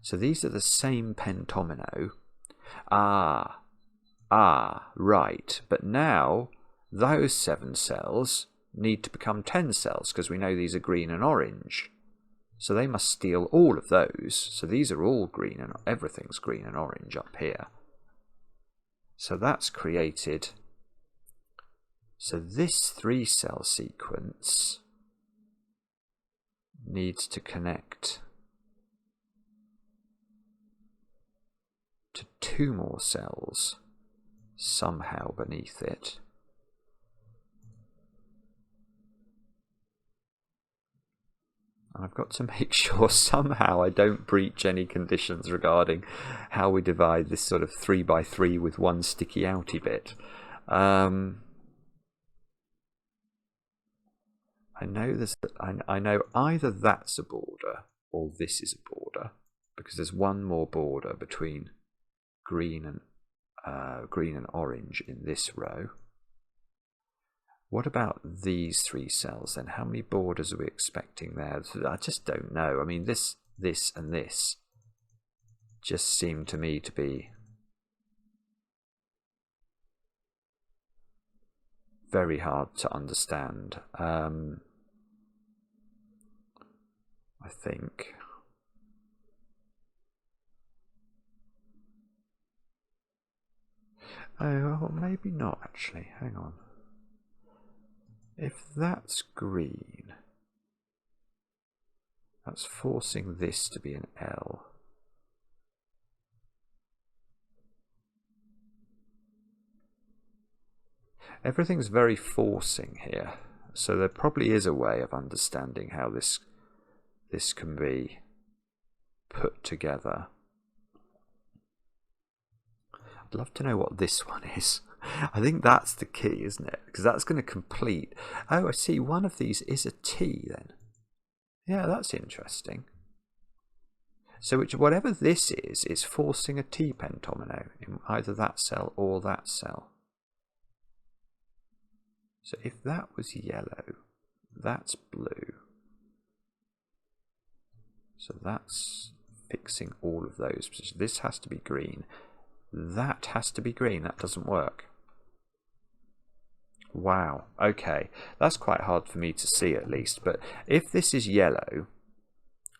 So these are the same pentomino. Ah, right. But now those 7 cells need to become 10 cells because we know these are green and orange. So they must steal all of those. So these are all green and everything's green and orange up here. So that's created. So this 3-cell sequence needs to connect to 2 more cells somehow beneath it. And I've got to make sure somehow I don't breach any conditions regarding how we divide this sort of 3x3 with one sticky outy bit. I know either that's a border or this is a border, because there's one more border between green and orange in this row. What about these 3 cells then? How many borders are we expecting there? I just don't know. I mean, this, and this just seem to me to be very hard to understand. I think. Oh, well, maybe not actually. Hang on. If that's green, that's forcing this to be an L. Everything's very forcing here, so there probably is a way of understanding how this can be put together. I'd love to know what this one is. I think that's the key, isn't it? Because that's going to complete. Oh, I see. One of these is a T then. Yeah, that's interesting. So whatever this is forcing a T pentomino in either that cell or that cell. So if that was yellow, that's blue. So that's fixing all of those positions. This has to be green. That has to be green. That doesn't work. Wow, okay, that's quite hard for me to see at least, but if this is yellow,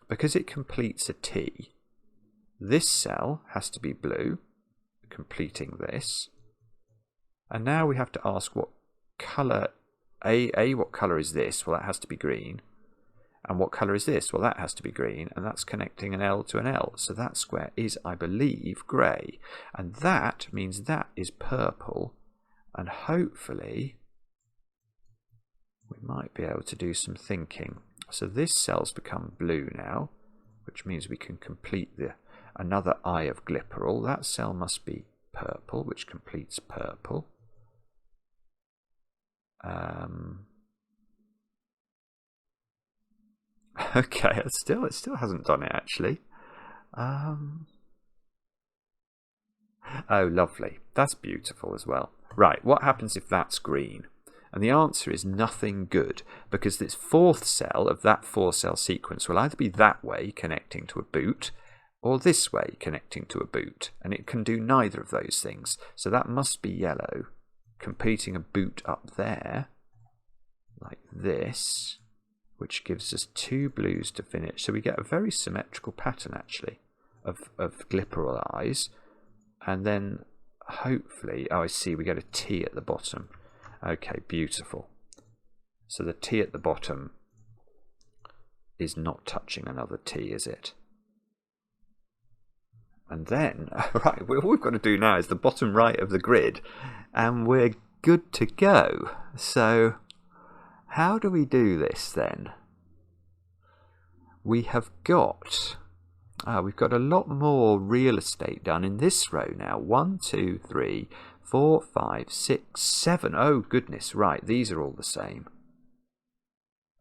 because it completes a T, this cell has to be blue, completing this, and now we have to ask what colour, what colour is this? Well, that has to be green, and what colour is this? Well, that has to be green, and that's connecting an L to an L, so that square is, I believe, grey, and that means that is purple, and hopefully we might be able to do some thinking. So this cell's become blue now, which means we can complete another eye of Gliperal. That cell must be purple, which completes purple. Okay, it still hasn't done it actually. Oh, lovely. That's beautiful as well. Right, what happens if that's green? And the answer is nothing good, because this fourth cell of that 4-cell sequence will either be that way, connecting to a boot, or this way, connecting to a boot. And it can do neither of those things. So that must be yellow, completing a boot up there, like this, which gives us 2 blues to finish. So we get a very symmetrical pattern, actually, of Gliperal eyes. And then, hopefully, oh, I see, we get a T at the bottom. Okay, beautiful. So the T at the bottom is not touching another T, is it? And then, right, all we've got to do now is the bottom right of the grid, and we're good to go. So, how do we do this then? We have got... we've got a lot more real estate done in this row now. 1, 2, 3, 4, 5, 6, 7. Oh, goodness, right. These are all the same.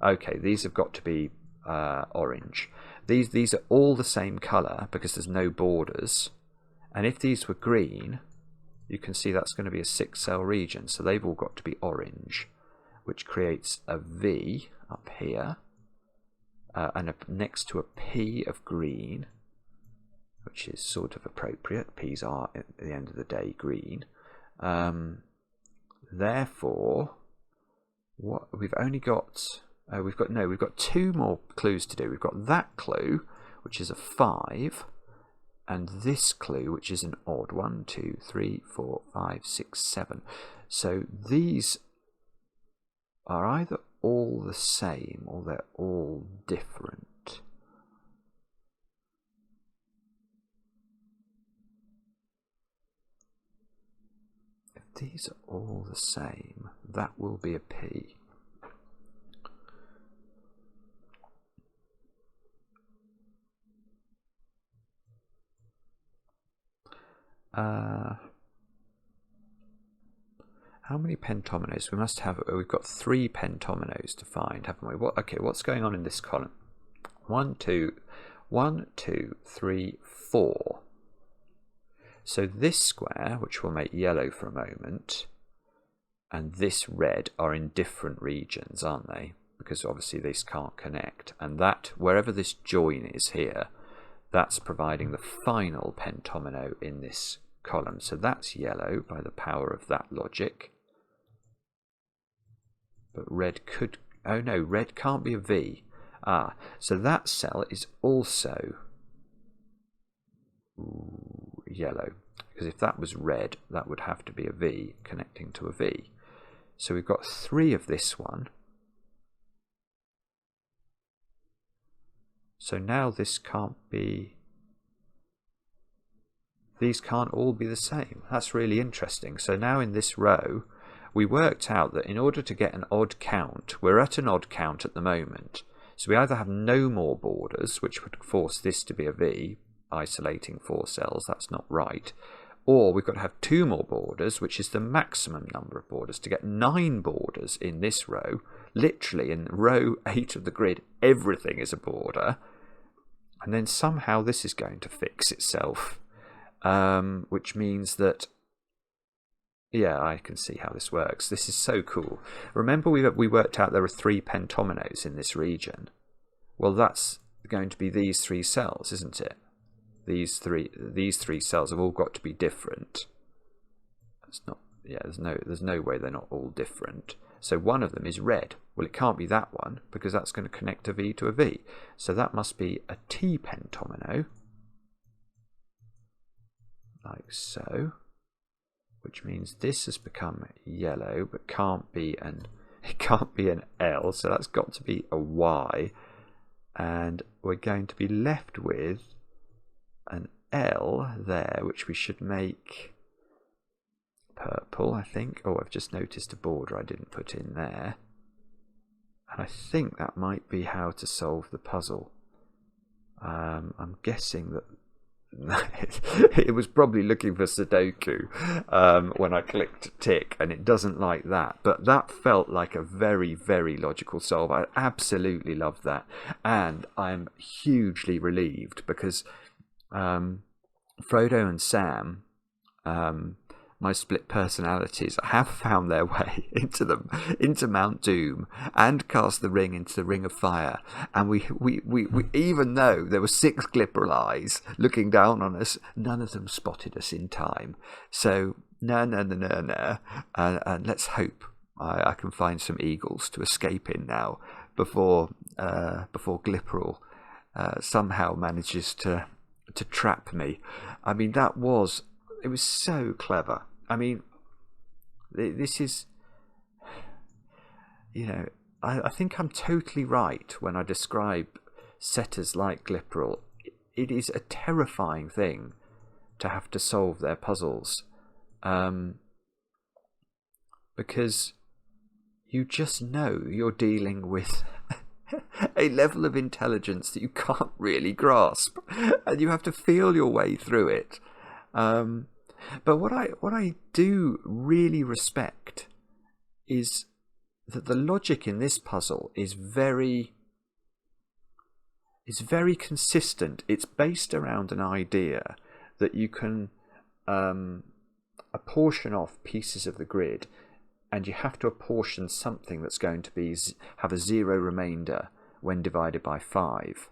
Okay, these have got to be orange. These are all the same colour because there's no borders. And if these were green, you can see that's going to be a 6-cell region. So they've all got to be orange, which creates a V up here. And next to a P of green, which is sort of appropriate. P's are, at the end of the day, green. Therefore, what we've only got, we've got 2 more clues to do. We've got that clue, which is a 5, and this clue, which is an odd 1, 2, 3, 4, 5, 6, 7. So these are either all the same or they're all different. If these are all the same, that will be a P. How many pentominoes? We must have. We've got 3 pentominoes to find, haven't we? Okay, what's going on in this column? 1, 2, 3, 4. So this square, which will make yellow for a moment, and this red are in different regions, aren't they? Because obviously these can't connect. And that, wherever this join is here, that's providing the final pentomino in this column. So that's yellow by the power of that logic. But red could... Oh no, red can't be a V. So that cell is also yellow. Because if that was red, that would have to be a V connecting to a V. So we've got 3 of this one. So now this can't be... These can't all be the same. That's really interesting. So now in this row, we worked out that in order to get an odd count, we're at an odd count at the moment. So we either have no more borders, which would force this to be a V, isolating 4 cells, that's not right. Or we've got to have 2 more borders, which is the maximum number of borders. To get 9 borders in this row, literally in row 8 of the grid, everything is a border. And then somehow this is going to fix itself. Which means that, yeah, I can see how this works. This is so cool. Remember we worked out there are 3 pentominoes in this region. Well, that's going to be these 3 cells, isn't it? These three cells have all got to be different. That's not, yeah, there's no way they're not all different. So one of them is red. Well, it can't be that one because that's going to connect a V to a V. So that must be a T pentomino. Like so, which means this has become yellow, but it can't be an L, so that's got to be a Y, and we're going to be left with an L there, which we should make purple, I think. Oh, I've just noticed a border I didn't put in there, and I think that might be how to solve the puzzle. I'm guessing that it was probably looking for Sudoku when I clicked tick, and it doesn't like that, but that felt like a very, very logical solve. I absolutely loved that, and I'm hugely relieved because Frodo and Sam my split personalities have found their way into Mount Doom and cast the ring into the Ring of Fire. And we even though there were 6 Gliperal eyes looking down on us, none of them spotted us in time. So no. And let's hope I can find some eagles to escape in now before Gliperal somehow manages to trap me. I mean, it was so clever. I mean, this is, I think I'm totally right when I describe setters like Gliperal. It is a terrifying thing to have to solve their puzzles, because you just know you're dealing with a level of intelligence that you can't really grasp, and you have to feel your way through it. But what I do really respect is that the logic in this puzzle is very consistent. It's based around an idea that you can apportion off pieces of the grid, and you have to apportion something that's going to have a 0 remainder when divided by 5.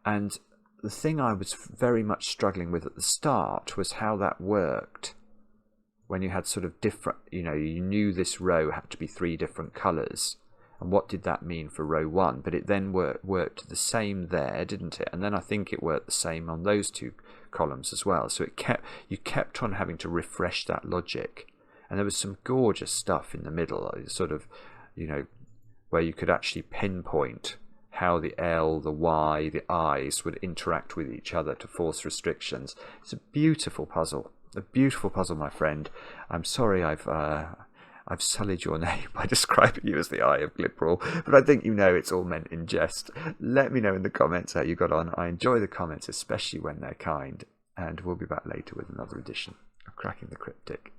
And the thing I was very much struggling with at the start was how that worked when you had sort of different, you knew this row had to be 3 different colours, and what did that mean for row 1? But it then worked the same there, didn't it? And then I think it worked the same on those 2 columns as well. So you kept on having to refresh that logic. And there was some gorgeous stuff in the middle, sort of, where you could actually pinpoint how the L, the Y, the I's would interact with each other to force restrictions. It's a beautiful puzzle, my friend. I'm sorry I've sullied your name by describing you as the Eye of Gliperal, but I think it's all meant in jest. Let me know in the comments how you got on. I enjoy the comments, especially when they're kind, and we'll be back later with another edition of Cracking the Cryptic.